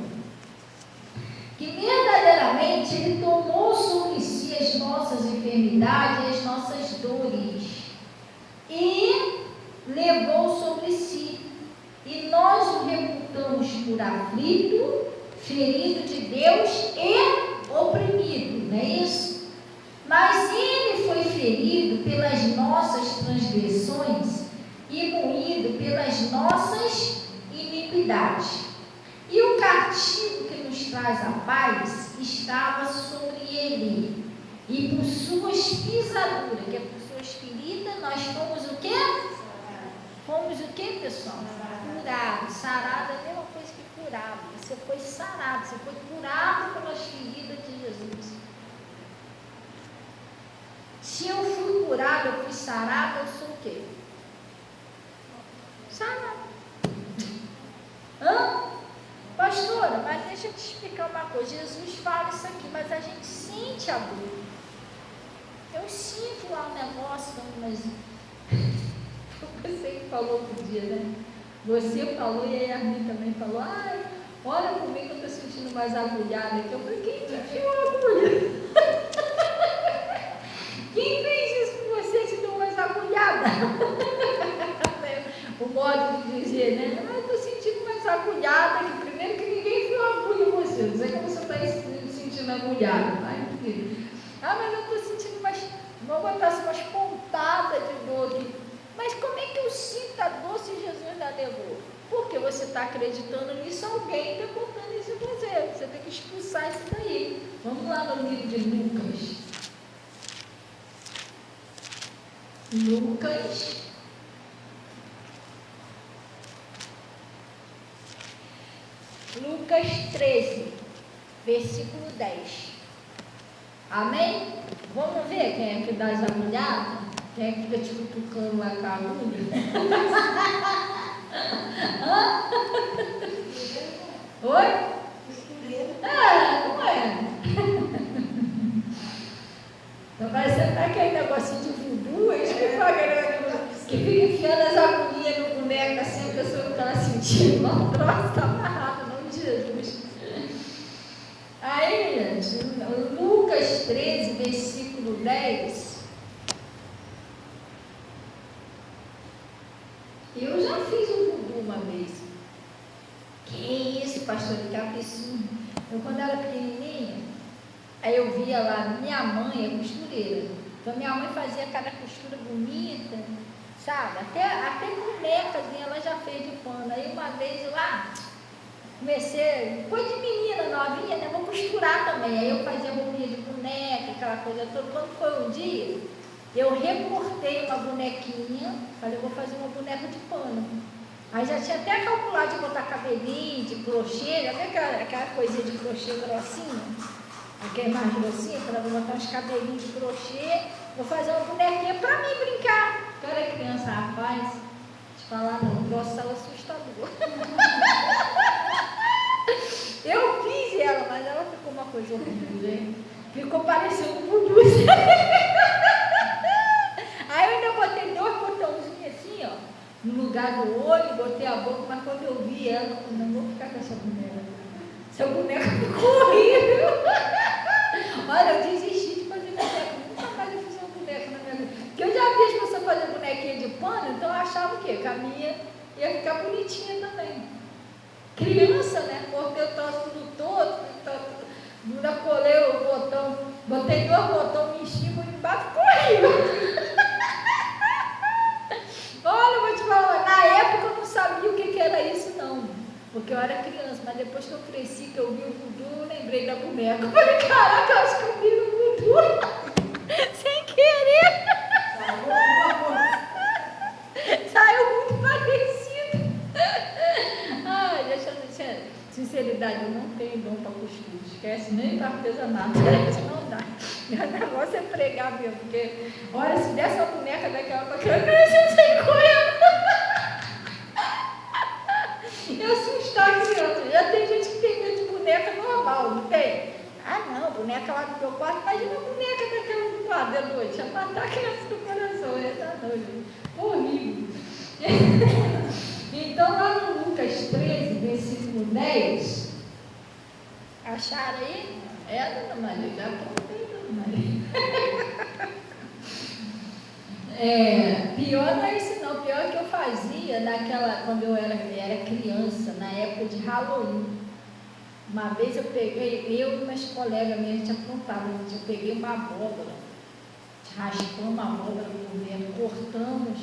que verdadeiramente Ele tomou sobre si as nossas enfermidades e as nossas dores e levou sobre si, e nós o reputamos por aflito, ferido de Deus e oprimido, não é isso? Mas Ele foi ferido pelas nossas transgressões e moído pelas nossas iniquidades. E o castigo que nos traz a paz estava sobre Ele. E por suas pisaduras, que é por suas feridas, nós fomos o quê? Fomos o quê, pessoal? Curados. Sarado é a mesma coisa que curado. Você foi sarado, você foi curado pelas feridas de Jesus. Se eu fui curado, eu fui sarado, eu sou o quê? Sarado. Pastora, mas deixa eu te explicar uma coisa. Jesus fala isso aqui, mas a gente sente a dor. Eu sinto lá um negócio, mas você que falou outro dia, né? Você falou e aí a Armin também falou, olha comigo que eu estou sentindo mais agulhada aqui. Eu falei, quem te enfiou a agulha? Quem fez isso com você se deu mais agulhada? O modo de dizer, né? Eu estou sentindo mais agulhada que primeiro que ninguém enfiou a agulha em você. Não sei como você está se sentindo agulhada. Mas eu estou sentindo mais, vou botar assim, umas pontadas de dor aqui. Mas como é que eu sinto a dor se Jesus já levou? Porque você está acreditando nisso, alguém está contando isso em você. Você tem que expulsar isso daí. Vamos lá no livro de Lucas. Lucas 13. versículo 10. Amém? Vamos ver quem é que dá as agulhadas? Quem é que fica te cutucando lá com a agulha? Oi? Não é? Então vai sentar aquele negocinho de voodoo, eles que fazem, que fica enfiando as agulhinhas no boneco assim, a pessoa não está sentindo, não, o troço está amarrado, em nome de Jesus. Aí, gente, Lucas 13, versículo 10. Eu já fiz um voodoo uma vez. Que isso, pastor, que absurdo. Eu, quando era pequenininha, aí eu via lá, minha mãe é costureira. Então, minha mãe fazia cada costura bonita, sabe? Até bonecazinha ela já fez de pano. Aí, uma vez lá, comecei, depois de menina novinha, né? Vou costurar também. Aí eu fazia roupinha de boneca, aquela coisa toda. Quando foi um dia, eu recortei uma bonequinha, falei, eu vou fazer uma boneca de pano. Aí já tinha até calculado de botar cabelinho, de crochê, já viu aquela coisinha de crochê grossinha? Aquele mais grossinho, para botar uns cabelinhos de crochê, vou fazer uma bonequinha para mim brincar. Eu era criança, rapaz, te falar não, o troço estava assustador. Eu fiz ela, mas ela ficou uma coisa horrível, hein? Ficou parecendo um voodoo. Aí eu ainda botei 2 botãozinhos assim, ó, no lugar do olho, botei a boca, mas quando eu vi ela, eu falei, não vou ficar com essa boneca. Essa boneca ficou horrível. Olha, eu desisti de fazer boneca. Nunca mais eu fiz uma boneca na minha vida. Porque eu já vi as pessoas fazer bonequinha de pano, então eu achava o quê? Que a minha ia ficar bonitinha também. Criança, né? Cortei o troço tudo todo, ainda colei o botão, botei 2 botões em cima e embaixo, ficou horrível. Olha, eu vou te falar, na época eu não sabia o que era isso não, porque eu era criança, mas depois que eu cresci, que eu vi o voodoo, eu lembrei da boneca. Eu falei, caraca, eu acho que eu vi o voodoo sem querer. Saiu muito parecido. Ai, deixa eu dizer, sinceridade, eu não tenho dom para costura, esquece, nem para artesanato, isso não dá. O negócio é pregar mesmo, porque, olha, se desse uma boneca daquela para aquela criança, eu sei correndo. Eu assustar a criança. Já tem gente que tem medo de boneca normal, não tem? Ah, não, boneca lá do meu quarto, imagina uma boneca daquela do quarto de noite, ia matar a criança do coração, ia estar doido. Horrível. Então, lá no Lucas 13, versículo 10, acharam aí? É, dona Maria, já contei, dona Maria. Pior não é isso não, pior é que eu fazia quando eu era criança, na época de Halloween. Uma vez eu peguei, eu e umas colegas minhas, a gente aprontava, eu peguei uma abóbora, raspamos a abóbora por dentro, cortamos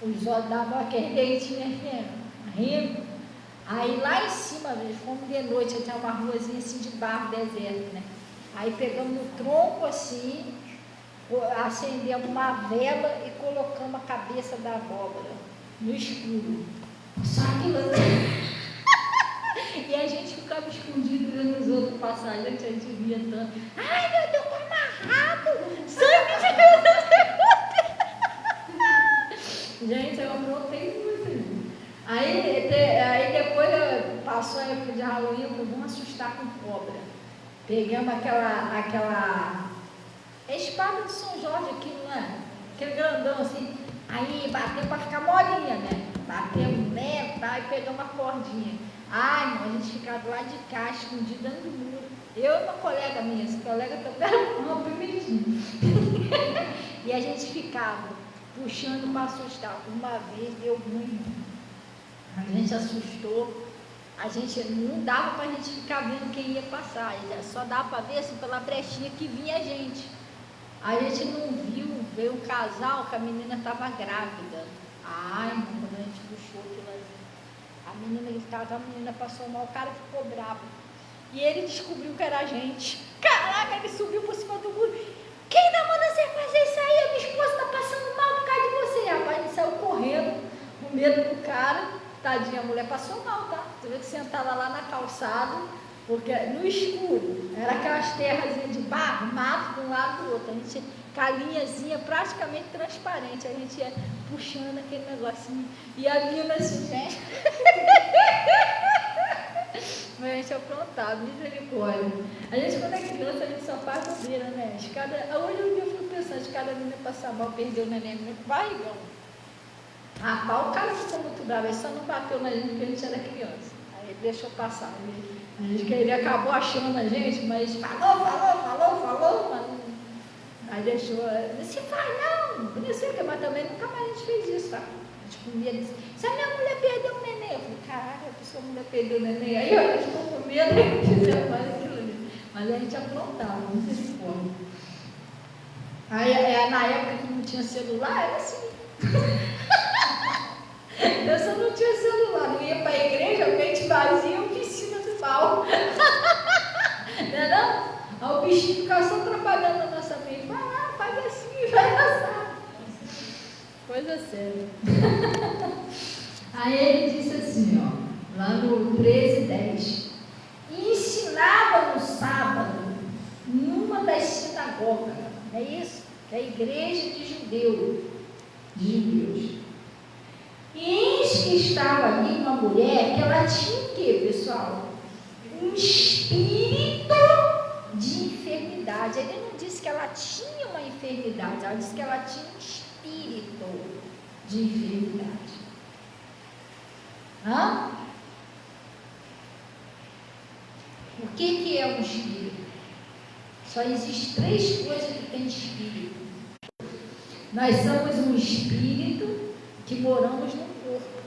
os olhos da abóbora, aquele dentinho rindo. Aí lá em cima, fomos de noite, tinha uma ruazinha assim de barro, deserto, né? Aí pegamos no tronco assim, acendemos uma vela e colocamos a cabeça da abóbora no escuro. Só aquilo assim. E a gente ficava escondido vendo os outros passar, a gente via tanto. Ai, meu Deus, tô amarrado! Sangue de Deus! Gente, eu aprontei muito. Aí depois passou a época de Halloween, eu falei, vamos assustar com cobra. Pegamos aquela espada de São Jorge, aquilo, né? Aquele grandão assim. Aí bateu para ficar molinha, né? Batemos nela, tá? E pegamos uma cordinha. Ai, irmão, a gente ficava lá de cá, escondido dentro do muro. Eu e uma colega minha, essa colega também era uma primeirinha. E a gente ficava puxando para assustar. Uma vez deu ruim. A gente assustou. A gente não dava para a gente ficar vendo quem ia passar. Só dava para ver assim, pela brechinha que vinha a gente. A gente não viu, veio um casal que a menina estava grávida. Ai, irmão, quando a gente puxou aquilo ali. A menina gritava, a menina passou mal, o cara ficou bravo. E ele descobriu que era a gente. Caraca, ele subiu por cima do muro. Quem dá manda você fazer isso aí? A minha esposa está passando mal por causa de você. Rapaz, ele saiu correndo, com medo do cara. Tadinha, a mulher passou mal, tá? Você vê que sentada lá na calçada, Porque no escuro, era aquelas terrazinhas de barro, mato de um lado do outro. A gente, com a linhazinha praticamente transparente, a gente ia puxando aquele negocinho. E a mina assim, gente. Mas a gente aprontava, misericórdia. A gente, quando é criança, a gente só faz bobeira, né? Hoje eu fico pensando, cada menina passar mal, perdeu o neném, muito barrigão. Rapaz, o cara ficou muito bravo, ele só não bateu na gente porque a gente era criança. Aí ele deixou passar. Ele acabou achando a gente, mas falou, mas aí deixou. Você faz não sei o que, mas também nunca mais a gente fez isso, tá? A gente comia, disse, se a minha mulher perdeu o neném, eu falei, caraca, a sua mulher perdeu o neném. Aí a gente ficou com medo e fizemos mais aquilo ali. Mas a gente aprontava, não sei se pode. Aí na época que não tinha celular, era assim. Eu só não tinha celular, não ia para a igreja, mente vazia, piscina de pau. Não é não? Aí o bichinho ficava só trabalhando na nossa mente. Vai lá, faz assim, vai passar. Coisa séria. Aí ele disse assim, ó, lá no 13:10. E ensinava no sábado, numa das sinagogas. É isso? Que é a igreja de judeus. E eis que estava ali uma mulher que ela tinha o quê, pessoal? Um espírito de enfermidade. Ele não disse que ela tinha uma enfermidade, ela disse que ela tinha um espírito de enfermidade. O que é um espírito? Só existem 3 coisas que tem espírito. Nós somos um espírito que moramos no corpo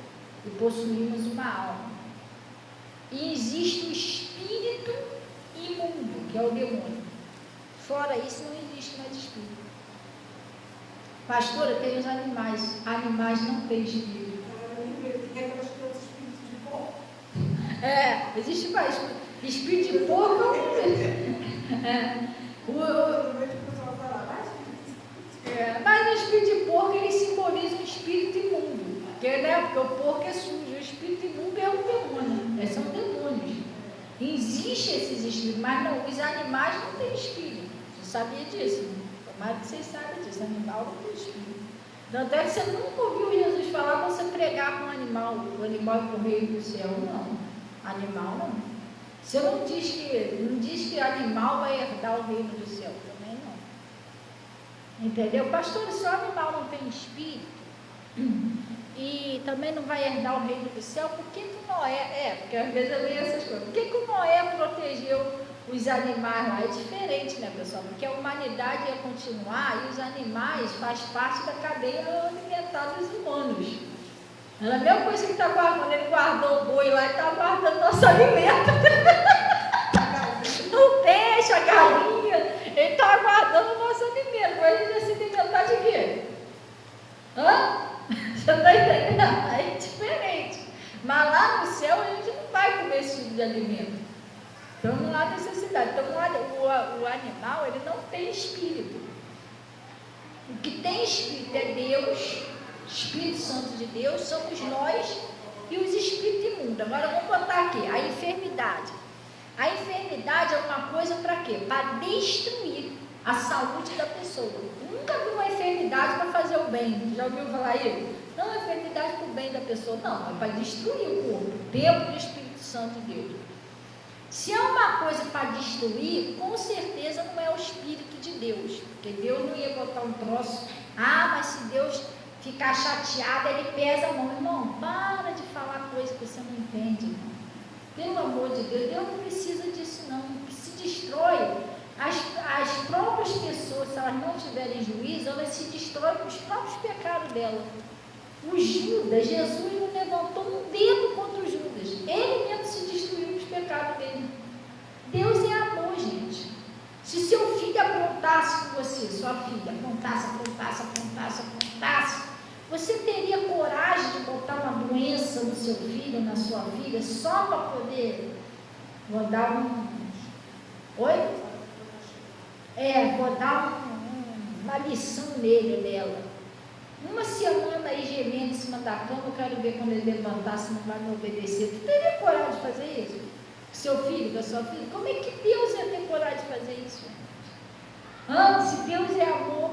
e possuímos uma alma. E existe o espírito imundo, que é o demônio. Fora isso, não existe mais espírito. Pastora, tem os animais. Animais não têm espírito. Existe mais. Espírito de porco mas o espírito de porco, ele simboliza um espírito imundo. Porque o porco é sujo, o espírito imundo é um demônio. São demônios. Existem esses espíritos, mas não, os animais não têm espírito. Você sabia disso? Tomara que vocês saibam disso. Animal não tem espírito. Tanto é que você nunca ouviu Jesus falar para você pregar para um animal, o animal ir para o reino do céu. Não. Animal não. Você não diz que animal vai herdar o reino do céu. Também não. Entendeu? Pastor, se o animal não tem espírito e também não vai herdar o reino do céu, por que Noé... porque às vezes eu leio essas coisas. Por que o Noé protegeu os animais lá? É diferente, né, pessoal? Porque a humanidade ia continuar e os animais fazem parte da cadeia alimentar dos humanos. É a mesma coisa que está guardando. Ele guardou o boi lá e está guardando nosso alimento. O peixe, a galinha, ele está guardando o nosso alimento. Mas a gente vai se alimentar de quê? Você está entendendo? É diferente. Mas lá no céu a gente não vai comer esse tipo de alimento. Então não há necessidade. Então o animal, ele não tem espírito. O que tem espírito é Deus, Espírito Santo de Deus, somos nós e os espíritos imundos. Agora vamos botar aqui, a enfermidade. A enfermidade é uma coisa para quê? Para destruir a saúde da pessoa. Nunca vi uma enfermidade para fazer o bem. Já ouviu falar isso? Não, é enfermidade para o bem da pessoa. Não, é para destruir o corpo, o templo do Espírito Santo de Deus. Se é uma coisa para destruir, com certeza não é o Espírito de Deus. Porque Deus não ia botar um troço. Mas se Deus ficar chateado, ele pesa a mão. Irmão, para de falar coisa que você não entende, irmão. Pelo amor de Deus, Deus não precisa disso não. Se destrói, as próprias pessoas, se elas não tiverem juízo, elas se destroem com os próprios pecados delas. O Judas, Jesus não levantou um dedo contra o Judas. Ele mesmo se destruiu com os pecados dele. Deus é amor, gente. Se seu filho aprontasse com você, sua filha aprontasse, você teria coragem de botar uma doença no seu filho, na sua filha, só para poder dar uma lição nele, dela. Uma semana aí gemendo em cima da cama, eu quero ver quando ele levantar, se não vai me obedecer. Tu teria coragem de fazer isso? seu filho, com a sua filha. Como é que Deus ia ter coragem de fazer isso? Se Deus é amor,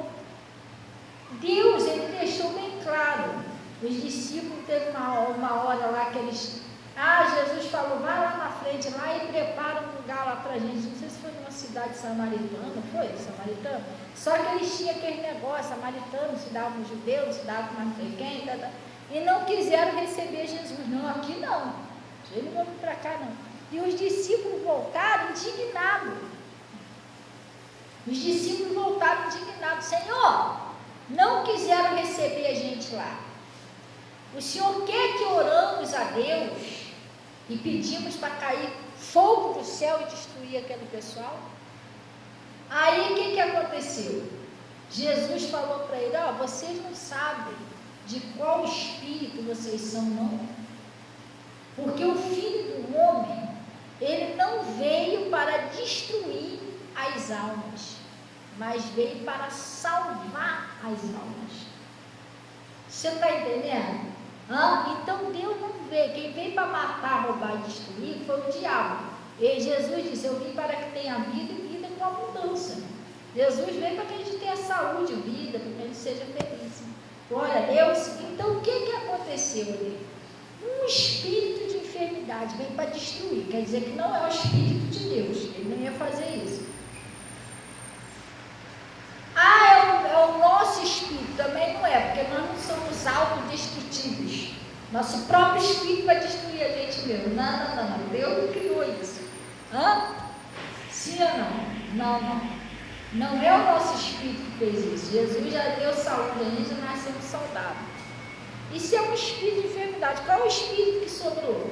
Deus, ele deixou bem claro. Os discípulos teve uma hora lá que eles... Jesus falou, vai lá na frente lá e prepara um lugar lá pra gente. Não sei se foi numa cidade samaritana, foi? Samaritana? Só que eles tinham aquele negócio, samaritano, se dava com judeus, se dava com não sei quem, e não quiseram receber Jesus. Não, aqui não. Ele não veio para cá não. E os discípulos voltaram indignados. Os discípulos voltaram indignados. Senhor, não quiseram receber a gente lá. O Senhor quer que oramos a Deus e pedimos para cair fogo do céu e destruir aquele pessoal? Aí o que aconteceu? Jesus falou para ele, vocês não sabem de qual espírito vocês são, não. Porque o Filho do Homem, ele não veio para destruir as almas, mas veio para salvar as almas. Você está entendendo? Então Deus não veio. Quem veio para matar, roubar e destruir foi o diabo. E Jesus disse, eu vim para que tenha vida e vida com abundância. Jesus veio para que a gente tenha saúde, vida, para que a gente seja feliz. Glória a Deus. Então o que aconteceu ali? Um espírito de enfermidade vem para destruir. Quer dizer que não é o Espírito de Deus. Ele não ia fazer isso. É o nosso espírito. Também não é, porque nós não somos autodestrutíveis. Nosso próprio espírito vai destruir a gente mesmo. Não. Deus não criou isso. Sim ou não? Não é o nosso espírito que fez isso. Jesus já deu saúde, a gente já nasceu saudável. Isso é um espírito de enfermidade. Qual é o espírito que sobrou?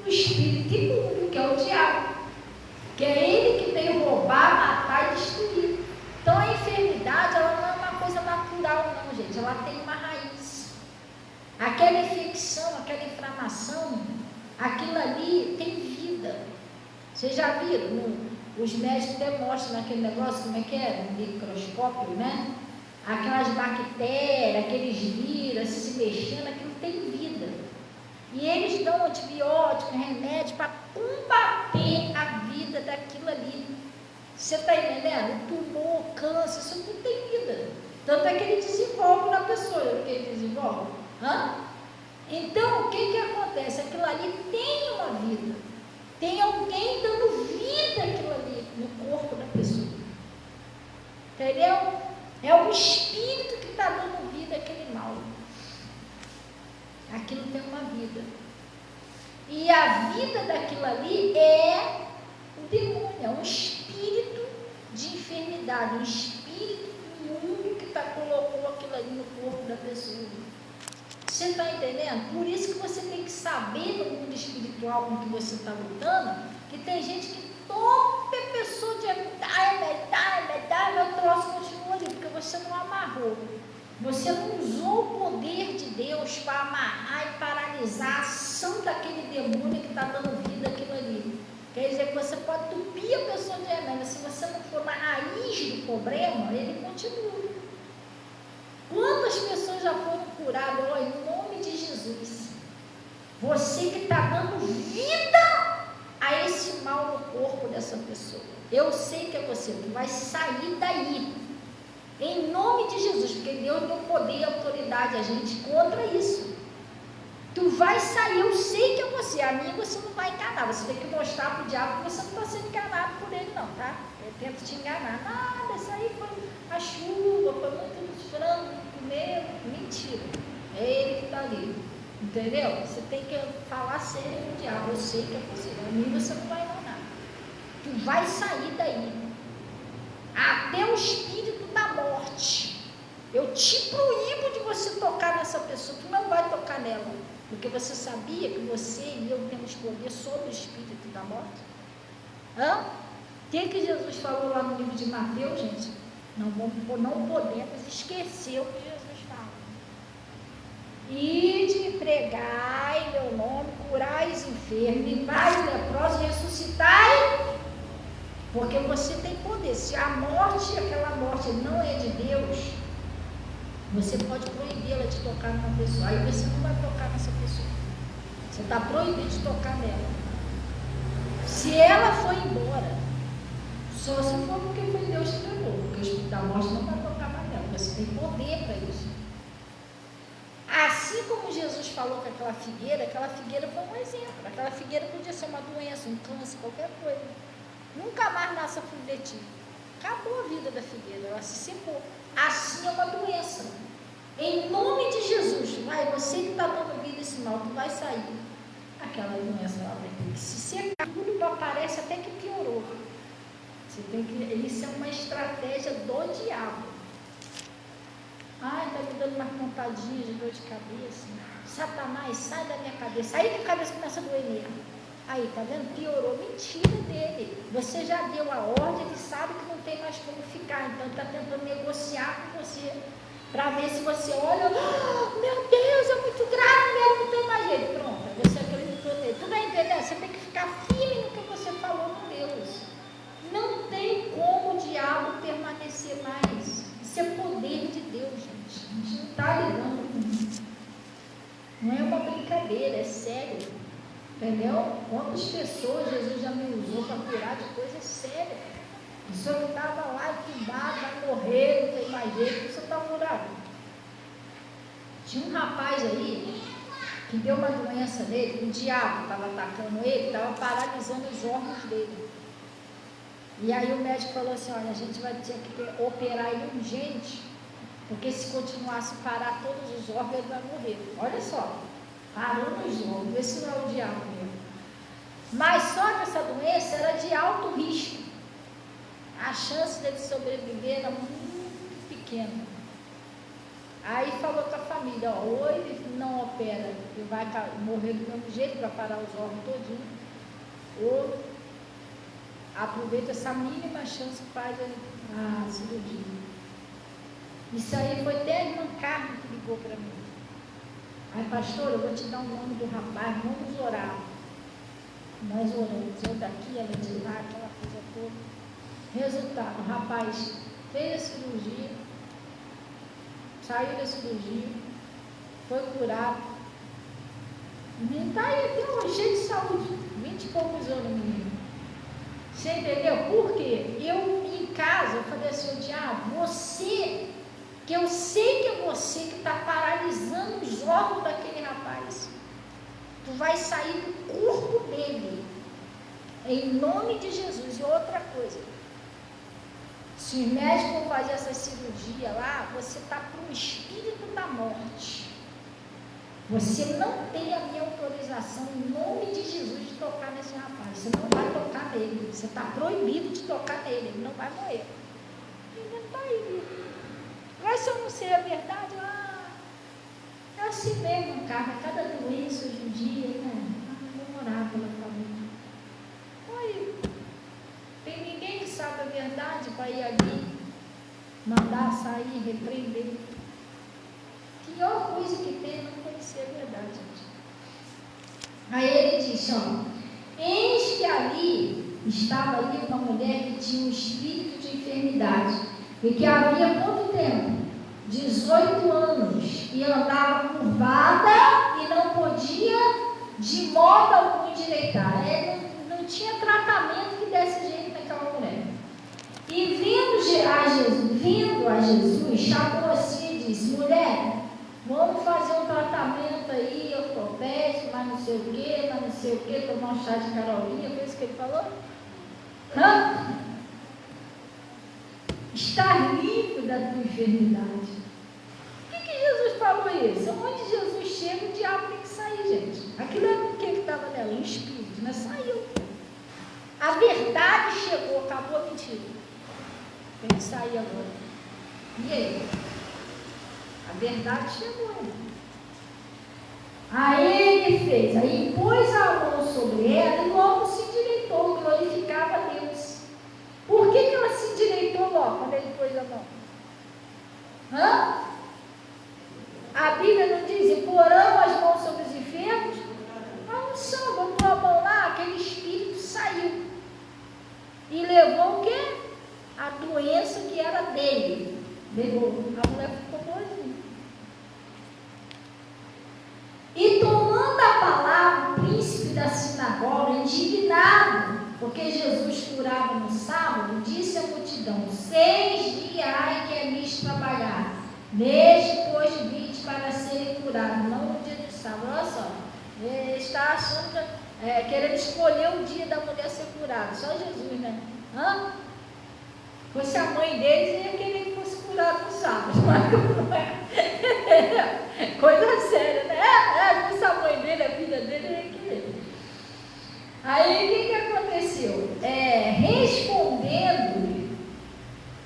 O espírito imundo, que é o diabo. Que é ele que veio roubar, matar e destruir. Então a enfermidade, ela não é uma coisa natural não, gente. Ela tem uma raiz. Aquela infecção, aquela inflamação, aquilo ali tem vida. Vocês já viram? Os médicos demonstram naquele negócio, como é que é? No microscópio, né? Aquelas bactérias, aqueles vírus se mexendo, aquilo tem vida. E eles dão antibiótico, remédio para combater a vida daquilo ali. Você está entendendo? Tumor, câncer, isso tudo tem vida. Tanto é que ele desenvolve na pessoa. O que ele desenvolve? Então, o que acontece? Aquilo ali tem uma vida. Tem alguém dando vida àquilo ali no corpo da pessoa. Entendeu? É o espírito que está dando vida àquele mal. Aquilo tem uma vida. E a vida daquilo ali é o demônio, é um espírito de enfermidade, um espírito imundo que colocou aquilo ali no corpo da pessoa. Você está entendendo? Por isso que você tem que saber no mundo espiritual com que você está lutando, que tem gente que toda pessoa de mas o troço continua ali, porque você não amarrou. Você não usou o poder de Deus para amarrar e paralisar a ação daquele demônio que está dando vida àquilo ali. Quer dizer que você pode tupir a pessoa de remédio, mas se você não for na raiz do problema, ele continua. Quantas pessoas já foram curadas? Em nome de Jesus. Você que está dando vida a esse mal no corpo dessa pessoa. Eu sei que é você, tu vai sair daí. Em nome de Jesus, porque Deus deu poder e autoridade a gente contra isso. Tu vai sair, eu sei que é você. A mim você não vai enganar. Você tem que mostrar para o diabo que você não está sendo enganado por ele não, tá? Ele tenta te enganar. Nada, isso aí foi a chuva, foi muito frango que comeu. Mentira. É ele que está ali. Entendeu? Você tem que falar sério com o diabo. Eu sei que é você. A mim você não vai enganar. Tu vai sair daí. Até o espírito da morte. Eu te proíbo de você tocar nessa pessoa. Tu não vai tocar nela. Porque você sabia que você e eu temos poder sobre o espírito da morte? O que Jesus falou lá no livro de Mateus, gente? Não podemos esquecer o que Jesus fala. Ide, pregai meu nome, curai os enfermos, livrai os leprosos, ressuscitai. Porque você tem poder. Se a morte, aquela morte não é de Deus, você pode proibir ela de tocar numa pessoa. Aí você não vai tocar nessa pessoa. Você está proibido de tocar nela. Se ela foi embora, só se for porque foi Deus que levou, porque o Espírito da morte não vai tocar mais nela, você tem poder para isso. Assim como Jesus falou com aquela figueira foi um exemplo. Aquela figueira podia ser uma doença, um câncer, qualquer coisa. Nunca mais nasce fruto de ti. Acabou a vida da figueira, ela se secou. Assim é uma doença. Em nome de Jesus, vai, você que está dando vida a esse mal, tu vai sair. Aquela doença ela vai ter que se secar. Tudo aparece até que piorou. Você tem que, isso é uma estratégia do diabo. Ai, está me dando uma pontadinha de dor de cabeça. Satanás, sai da minha cabeça. Aí que a cabeça começa a doer mesmo. Aí, tá vendo? Piorou. Mentira dele. Você já deu a ordem, ele sabe que não tem mais como ficar. Então, está tentando negociar com você. Para ver se você olha, oh, meu Deus, é muito grave mesmo, não tem mais jeito. Pronto, você acreditou nele. Tu vai entender? Você tem que ficar firme no que você falou com Deus. Não tem como o diabo permanecer mais. Isso é poder de Deus, gente. A gente não está lidando com isso. Não é uma brincadeira, é sério. Entendeu? Quantas pessoas Jesus já me usou para curar de coisas sérias? A pessoa que estava lá entubada, vai morrer, não tem mais jeito, a pessoa está curada. Tinha um rapaz aí que deu uma doença nele, o diabo estava atacando ele, estava paralisando os órgãos dele. E aí o médico falou assim, olha, a gente vai ter que operar ele urgente, porque se continuasse a parar todos os órgãos, ele vai morrer. Olha só, parou nos órgãos, vê se não é o diabo mesmo. Mas só que essa doença era de alto risco. A chance dele sobreviver era muito pequena. Aí falou com a família, ó, ou ele não opera, ele vai morrer do mesmo jeito para parar os órgãos todinho, ou aproveita essa mínima chance e faz a cirurgia. Isso aí foi até a irmã Carmen que ligou para mim. Aí, pastor, eu vou te dar o nome do rapaz, vamos orar. Nós oramos, eu daqui, ela de lá, aquela coisa toda. Resultado, o rapaz fez a cirurgia, saiu da cirurgia, foi curado. O menino está aí até hoje, cheio de saúde, 20 e poucos anos, menino. Você entendeu? Por quê? Eu, em casa, eu falei assim, diabo, você, que eu sei que é você que está paralisando os órgãos daquele rapaz. Tu vai sair do corpo dele, em nome de Jesus. E outra coisa, se os médicos vão fazer essa cirurgia lá, você está para o espírito da morte. Você não tem a minha autorização, em nome de Jesus, de tocar nesse rapaz. Você não vai tocar nele. Você está proibido de tocar nele. Ele não vai morrer. Ele não está aí. Mas se eu não sei a verdade, é assim mesmo, cara. Cada doença hoje em dia, né? Vamos orar pela família. Oi. Tem ninguém que sabe a verdade para ir ali, mandar sair, repreender. A pior coisa que tem é não conhecer a verdade, gente. Aí ele disse, ó, eis que ali estava ali uma mulher que tinha um espírito de enfermidade, e que havia quanto tempo? 18 anos, e andava curvada e não podia de modo algum endireitar. Não tinha tratamento que desse jeito naquela mulher. E vindo a Jesus, chamou assim e disse, mulher, vamos fazer um tratamento aí, ortopédico, mas não sei o que, tomar um chá de carolinha, foi isso que ele falou? Estar livre da tua enfermidade. Por que Jesus falou isso? Onde Jesus chega, o diabo tem que sair, gente. Aquilo era o que estava nela? O espírito, mas saiu. A verdade chegou, acabou a mentira. Tem que sair agora. E aí? A verdade chegou. Aí ele fez, aí pôs a mão sobre ela e logo se endireitou, glorificava a Deus. Por que ela se endireitou logo quando ele pôs a mão? A Bíblia não diz, porão as mãos sobre os enfermos? A unção, botou a mão lá, aquele espírito saiu. E levou o quê? A doença que era dele. Levou. A mulher ficou boazinha. E tomando a palavra, porque Jesus curava no sábado, disse a multidão: 6 dias ai que é misto trabalhar, neste pois vinde para serem curados, não no dia do sábado. Olha só, ele está achando, querendo escolher o dia da mulher ser curada, só Jesus, né? Fosse a mãe deles, ia querer que fosse curado no sábado, coisa séria, né? Fosse a mãe dele, a filha dele, ia querer. Aí o que aconteceu? Respondendo,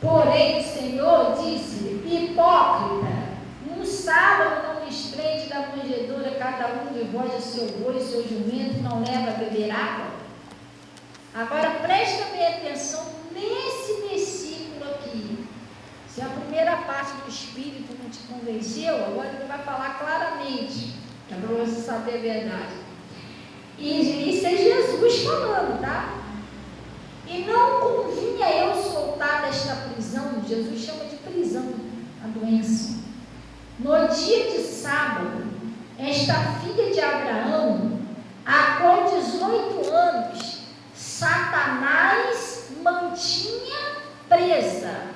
porém, o Senhor disse: hipócrita, no sábado não desprende da manjedoura cada um de vós o seu boi e seu jumento, não leva a beber água? Agora presta bem atenção nesse versículo aqui. Se a primeira parte do Espírito não te convenceu, agora ele vai falar claramente, para você saber a verdade. E isso é Jesus falando, tá? E não convinha eu soltar desta prisão, Jesus chama de prisão a doença. No dia de sábado, esta filha de Abraão, a qual 18 anos Satanás mantinha presa.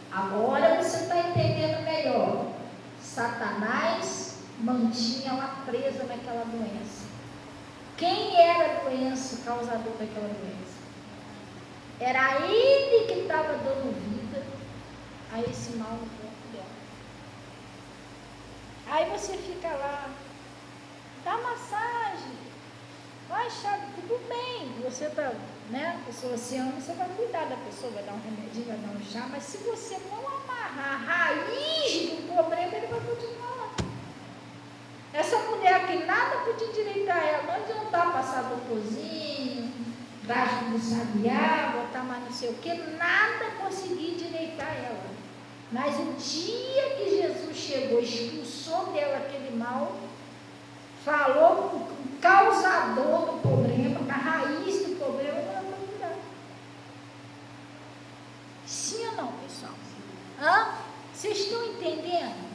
Agora você está entendendo melhor. Satanás mantinha ela presa naquela doença. Quem era a doença, causador daquela doença? Era ele que estava dando vida a esse mal no corpo dela. Aí você fica lá, dá massagem, vai chá, tudo bem, você está, né? A pessoa se ama, você vai cuidar da pessoa, vai dar um remedinho, vai dar um chá, mas se você não amarrar a raiz do problema, ele vai continuar lá. Essa mulher que nada podia endireitar ela, não adiantava passar doutorzinho, dar no sabiá, botar mais não sei o que, nada conseguia endireitar ela. Mas o dia que Jesus chegou, expulsou dela aquele mal, falou com o causador do problema, com a raiz do problema, ela foi curar. Sim ou não, pessoal? Vocês estão entendendo?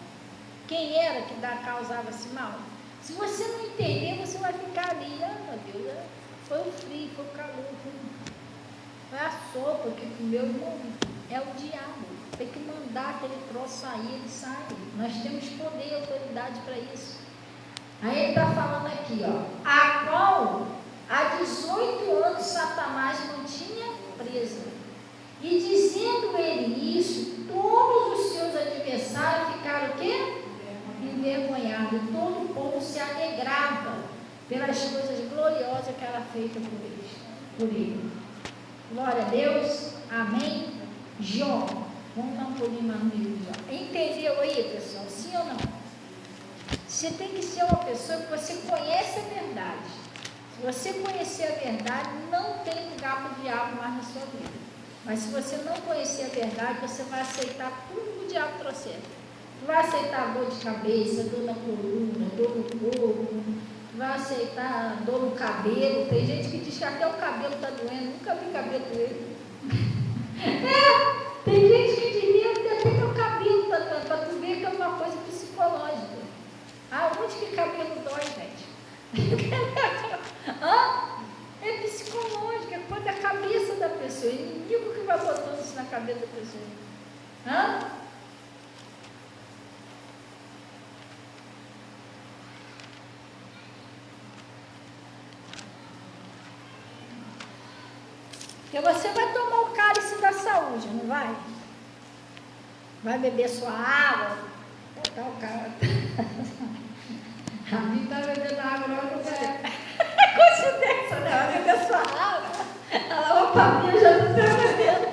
Quem era que causava esse mal? Se você não entender, você vai ficar ali, meu Deus, foi o frio, foi o calor, foi a sopa que comeu, irmão, é o diabo, tem que mandar aquele troço sair, ele sai, nós temos poder e autoridade para isso. Aí ele está falando aqui, a qual há 18 anos Satanás mantinha presa, e dizendo ele isso, todos os seus adversários ficaram o quê? Envergonhado, e todo o povo se alegrava pelas coisas gloriosas que era feita por ele. Glória a Deus, amém. Jó, vamos dar um pulinho mais no livro de Jó. Entendeu aí, pessoal? Sim ou não? Você tem que ser uma pessoa que você conhece a verdade. Se você conhecer a verdade, não tem lugar para o diabo mais na sua vida. Mas se você não conhecer a verdade, você vai aceitar tudo que o diabo trouxer. Vai aceitar dor de cabeça, dor na coluna, dor no corpo, vai aceitar dor no cabelo. Tem gente que diz que até o cabelo está doendo, nunca vi cabelo doendo. Tem gente que diz que até meu cabelo está doendo, para tu ver que é uma coisa psicológica. Onde que cabelo dói, gente? É psicológico, é coisa da cabeça da pessoa. É inimigo que vai botando isso na cabeça da pessoa. Porque você vai tomar o cálice da saúde, não vai? Vai beber sua água, botar o cara. A mim está bebendo água, não é coincidência, né? Vai beber sua água. Ela, opa, a minha já não está bebendo.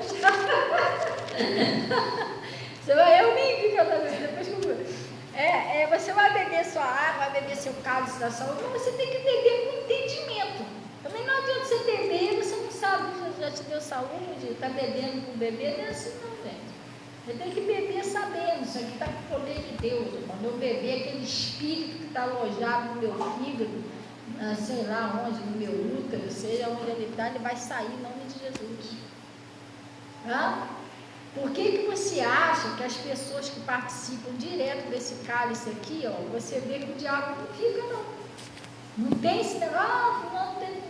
Você vai, eu nem vi que ela está bebendo, depois que eu vou. Você vai beber sua água, vai beber seu cálice da saúde, mas você tem que beber com entendimento. Também não adianta você beber, você não sabe, já te deu saúde, está bebendo com bebê, não é assim não, gente. Você tem que beber sabendo, isso aqui está com o poder de Deus. Quando eu beber aquele espírito que está alojado no meu fígado, sei lá onde, no meu útero, seja onde ele está, ele vai sair em nome de Jesus. Por que você acha que as pessoas que participam direto desse cálice aqui, você vê que o diabo não fica não. Não tem esse negócio, não tem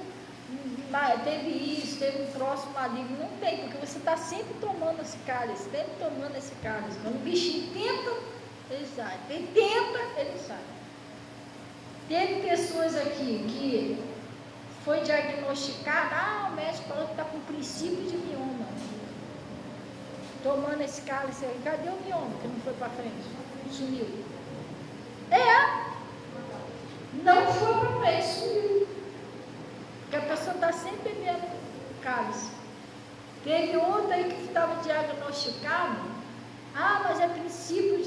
teve isso, teve um próximo maligno. Não tem, porque você está sempre tomando esse cálice, sempre tomando esse cálice. Quando o bichinho tenta, ele sai. Ele tenta, ele sai. Teve pessoas aqui que foi diagnosticada, o médico falou que está com princípio de mioma. Tomando esse cálice aí, cadê o mioma que não foi para frente? Sumiu. Não foi para frente, sumiu. Porque a pessoa está sempre bebendo cálice. Teve outra aí que estava diagnosticado, mas é princípio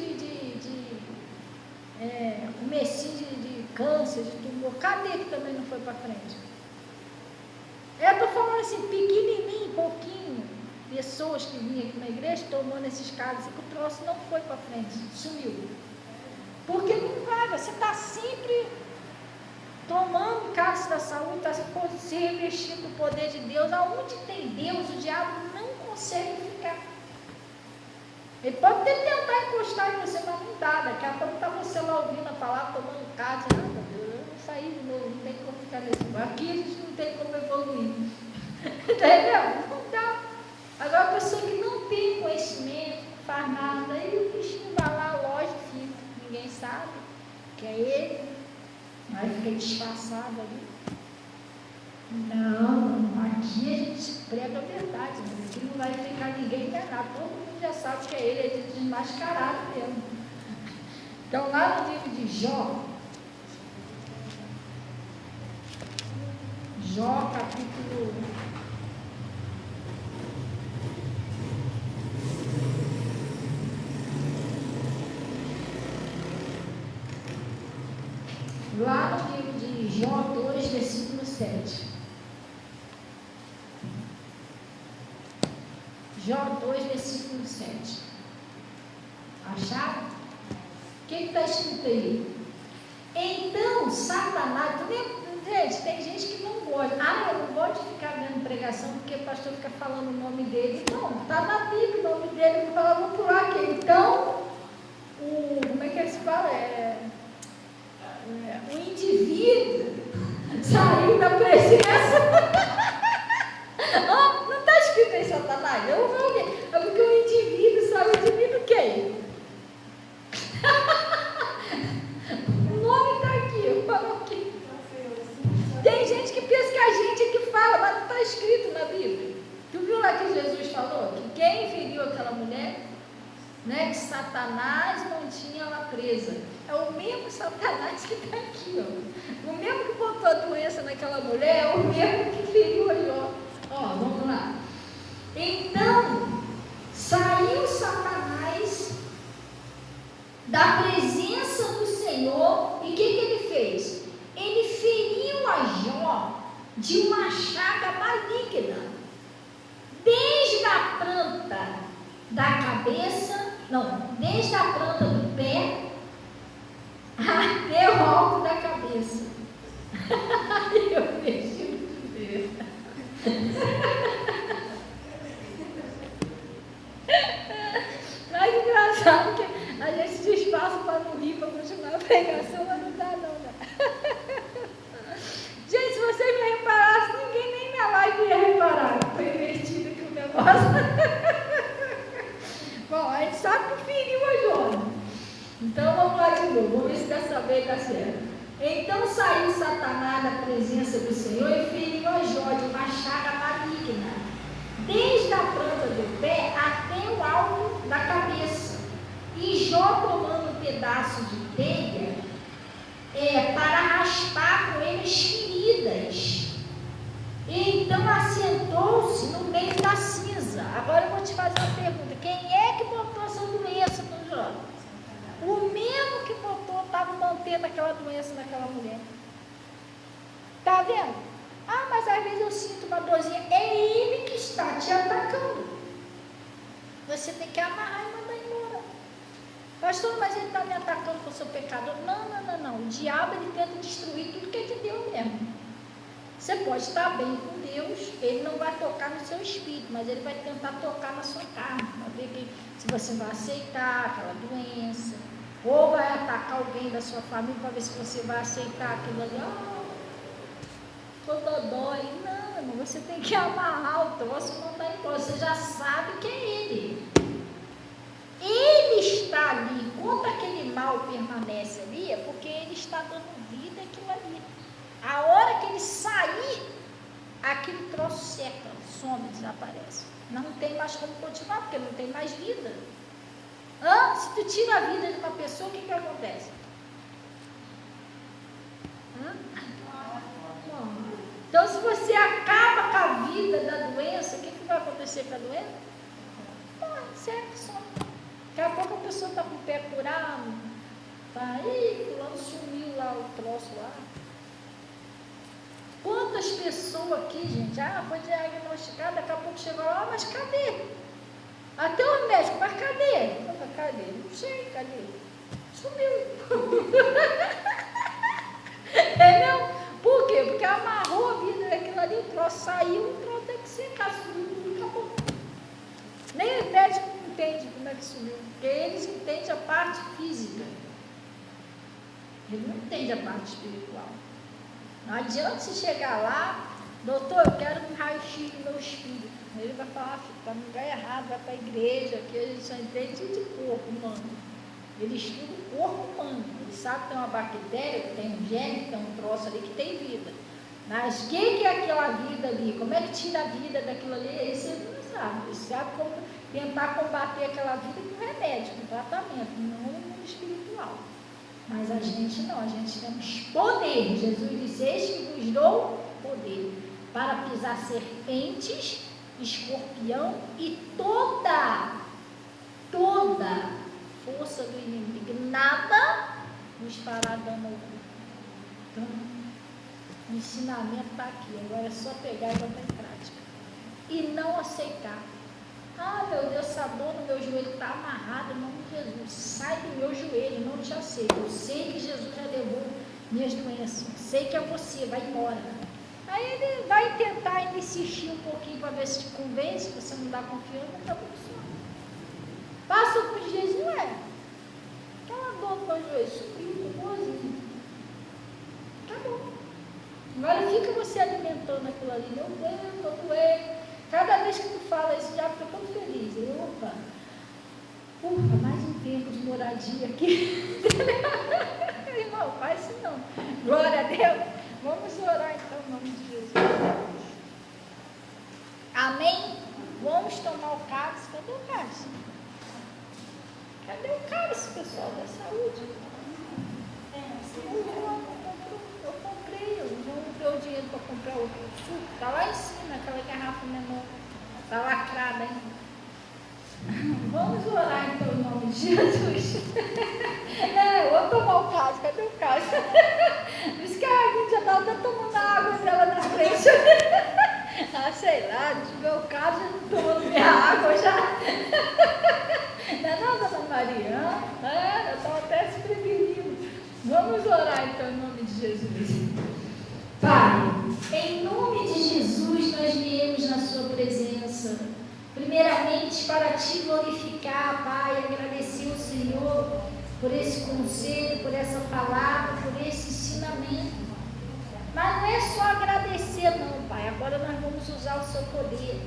comecinho de câncer, de tumor. Cadê que também não foi para frente? Eu estou falando assim, pequenininho, pouquinho, pessoas que vinham aqui na igreja tomando esses cálices, que o troço não foi para frente, sumiu. Porque não vai, você está sempre tomando o cálice da saúde, está se revestindo do poder de Deus. Aonde tem Deus, o diabo não consegue ficar. Ele pode até tentar encostar em você, mas não dá. Daqui a pouco está você lá ouvindo a palavra, tomando cálice. Meu Deus, eu vou sair de novo, não tem como ficar nesse lugar. Aqui a gente não tem como evoluir. Entendeu? Não dá. Agora, a pessoa que não tem conhecimento, não faz nada, aí o bichinho vai lá, lógico, fica. Ninguém sabe que é ele. Aí fica disfarçado ali. Não, aqui a gente prega a verdade, mas aqui não vai ficar ninguém enganado. Todo mundo já sabe que é ele, é desmascarado mesmo. Então, lá no livro de Jó, capítulo 2, versículo 7. Jó 2, versículo 7. Acharam? O que está escrito aí? Então, Satanás, gente, tem gente que não gosta. Eu não gosto de ficar vendo pregação porque o pastor fica falando o nome dele. Não, está na Bíblia o nome dele. Eu falo, vou pular aqui. Então, como é que se fala? O indivíduo saiu da presença. Não está escrito em Satanás. Eu vou ver o quê? É porque o indivíduo saiu. O indivíduo quem? O nome está aqui. Eu falo aqui. Tem gente que pensa que a gente é que fala, mas não está escrito na Bíblia. Tu viu lá que Jesus falou? Que quem feriu aquela mulher, né, que Satanás mantinha ela presa. É o mesmo Satanás que está aqui, ó. O mesmo que botou a doença naquela mulher, é o mesmo que feriu aí, ó. Vamos lá. Então, saiu Satanás da presença do Senhor, e o que ele fez? Ele feriu a Jó de uma chaga maligna, desde a planta da cabeça, desde a planta do pé até o alto da cabeça. Eu vejo de ver. Mas engraçado que a gente se disfarça para não rir, para continuar a pregação, mas não dá não, né? Gente, se vocês não reparassem, ninguém nem na live ia reparar. Foi invertido aqui o negócio. Bom, a gente sabe que feriu a Jó. Então vamos lá de novo, vamos ver se dessa vez está certo. Então saiu Satanás da presença do Senhor e feriu a Jó de uma chaga maligna, desde a planta do pé até o alto da cabeça. E Jó, tomando um pedaço de telha, para raspar com ele as feridas. E então assentou-se no meio da cinza. Agora eu vou te fazer uma pergunta: quem é que botou essa doença no Jó? O mesmo que botou estava mantendo aquela doença naquela mulher. Está vendo? Mas às vezes eu sinto uma dorzinha. É ele que está te atacando. Você tem que amarrar e mandar embora. Pastor, mas ele está me atacando com o seu pecado. Não. O diabo, ele tenta destruir tudo que é de Deus mesmo. Você pode estar bem com Deus, ele não vai tocar no seu espírito, mas ele vai tentar tocar na sua carne, para ver se você vai aceitar aquela doença, ou vai atacar alguém da sua família para ver se você vai aceitar aquilo ali. Tô dodói. Não, irmão, você tem que amarrar o troço e mandar embora. Você já sabe que é ele. Ele está ali. Enquanto aquele mal permanece ali, é porque ele está dando vida àquilo ali. A hora que ele sair, aquele troço seca, some, desaparece. Não tem mais como continuar, porque não tem mais vida. Se tu tira a vida de uma pessoa, o que acontece? Então, se você acaba com a vida da doença, o que vai acontecer com a doença? Morre, seca, some. Daqui a pouco a pessoa está com o pé curado, tá aí, fulano sumiu lá o troço lá. Quantas pessoas aqui, gente, foi diagnosticada, daqui a pouco chegou lá, mas cadê? Até o médico, mas cadê? Eu falei, cadê? Não sei, cadê? Sumiu. Entendeu? Por quê? Porque amarrou a vida daquilo ali, o troço saiu, o troço tem que secar, sumiu, acabou. Nem o médico entende como é que sumiu, porque eles entendem a parte física. Ele não entende a parte espiritual. Não adianta se chegar lá, doutor, eu quero um raio-x do meu espírito. Ele vai falar, está no lugar errado, vai para a igreja, que ele só entende de corpo humano. Ele estuda o corpo humano. Ele sabe que tem uma bactéria, que tem um gene, que tem um troço ali que tem vida. Mas o que é aquela vida ali? Como é que tira a vida daquilo ali? Isso ele não sabe. Ele sabe como tentar combater aquela vida com remédio, com tratamento, não no mundo espiritual. Mas a gente não, a gente temos poder. Jesus disse, eis que vos dou poder para pisar serpentes, escorpião e toda força do inimigo. Nada nos fará dano algum. Então, o ensinamento está aqui. Agora é só pegar e botar em prática. E não aceitar. Meu Deus, essa dor no meu joelho está amarrada em nome de Jesus. Sai do meu joelho, não te aceito. Eu sei que Jesus já levou minhas doenças. Sei que é você, vai embora. Aí ele vai tentar insistir um pouquinho para ver se te convence, se você não dá confiança, não está funcionando. Passa alguns dias e aquela dor no meu joelho subiu, boazinha. Acabou. Agora fica você alimentando aquilo ali. Meu Deus, estou doendo. Cada vez que tu fala isso, já fica todo feliz. Ufa, mais um tempo de moradia aqui. Irmão, faz isso não. Glória a Deus. Vamos orar então em nome de Jesus. Amém? Vamos tomar o cálice. Cadê o cálice? Cadê o cálice, pessoal, da saúde? Eu comprei, eu não deu dinheiro para comprar o suco. Está lá em cima, aquela garrafa menor. Está lacrada ainda. Vamos orar então em nome de Jesus. Vou tomar o cálice. Cadê o cálice? Diz que a gente já estava tomando a água dela na frente. Sei lá, tiver o cálice, já não tomando minha água já. Não é não, dona Maria? Eu estava até se prevenindo. Vamos orar então em nome de Jesus. Pai, em nome de Jesus nós viemos na sua presença. Primeiramente para te glorificar, Pai, agradecer ao Senhor por esse conselho, por essa palavra, por esse ensinamento. Mas não é só agradecer não, Pai. Agora nós vamos usar o seu poder.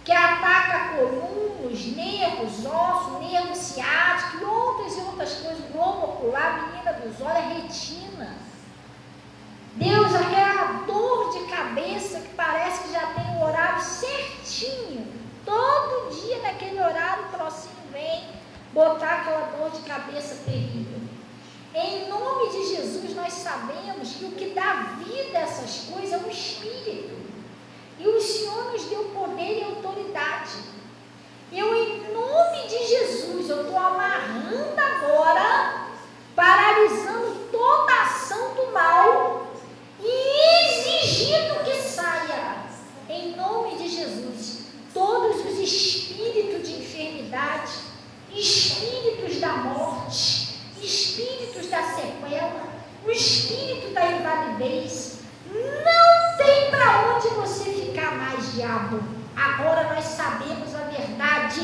Que ataca a coluna, os nervos, ossos, nervo ciático e outras coisas, globo ocular, menina dos olhos, a retina. Deus, aquela dor de cabeça que parece que já tem o horário certinho. Todo dia naquele horário o trocinho vem botar aquela dor de cabeça terrível. Em nome de Jesus nós sabemos que o que dá vida a essas coisas é o Espírito. E o Senhor nos deu poder e autoridade. Eu, em nome de Jesus, eu estou amarrando agora, paralisando toda a ação do mal e exigindo que saia, em nome de Jesus, todos os espíritos de enfermidade, espíritos da morte, espíritos da sequela, o espírito da invalidez. Não tem para onde você ficar mais, diabo. Agora nós sabemos a verdade.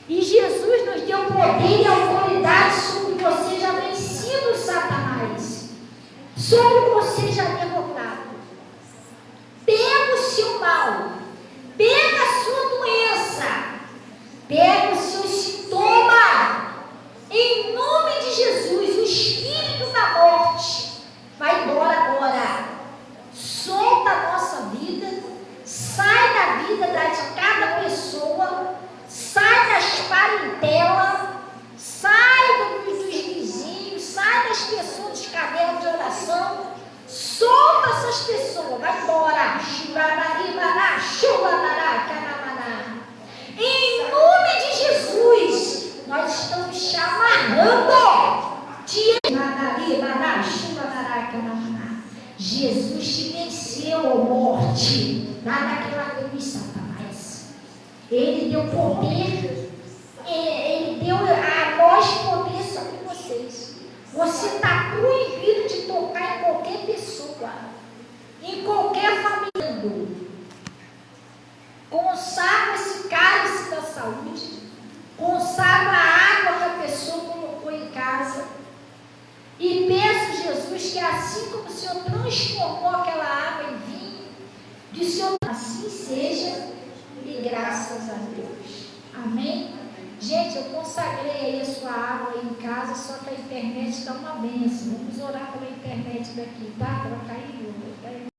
E Jesus nos deu poder e autoridade sobre você, já vencido Satanás. sobre você já derrotado. Pega o seu mal, pega a sua doença, pega o seu sintoma, em nome de Jesus. O espírito da morte vai embora agora. Solta a nossa vida, sai da vida de cada pessoa, sai das parentelas, sai dos vizinhos, sai das pessoas dos cadernos de oração. Solta essas pessoas, vai embora. Em nome de Jesus, nós estamos te amarrando. Jesus te venceu, ó morte, lá naquela cruz, Satanás. Ele deu poder, ele deu a nós poder sobre vocês. Você está proibido de tocar em qualquer pessoa, em qualquer família. Consagra esse cálice da saúde, consagra a água que a pessoa colocou em casa. E peço, Jesus, que assim como o Senhor transformou aquela água em vinho, que o Senhor assim seja, e graças a Deus. Amém? Gente, eu consagrei aí a sua água aí em casa, só que a internet está uma bênção. Vamos orar pela internet daqui, tá? Para ela cair.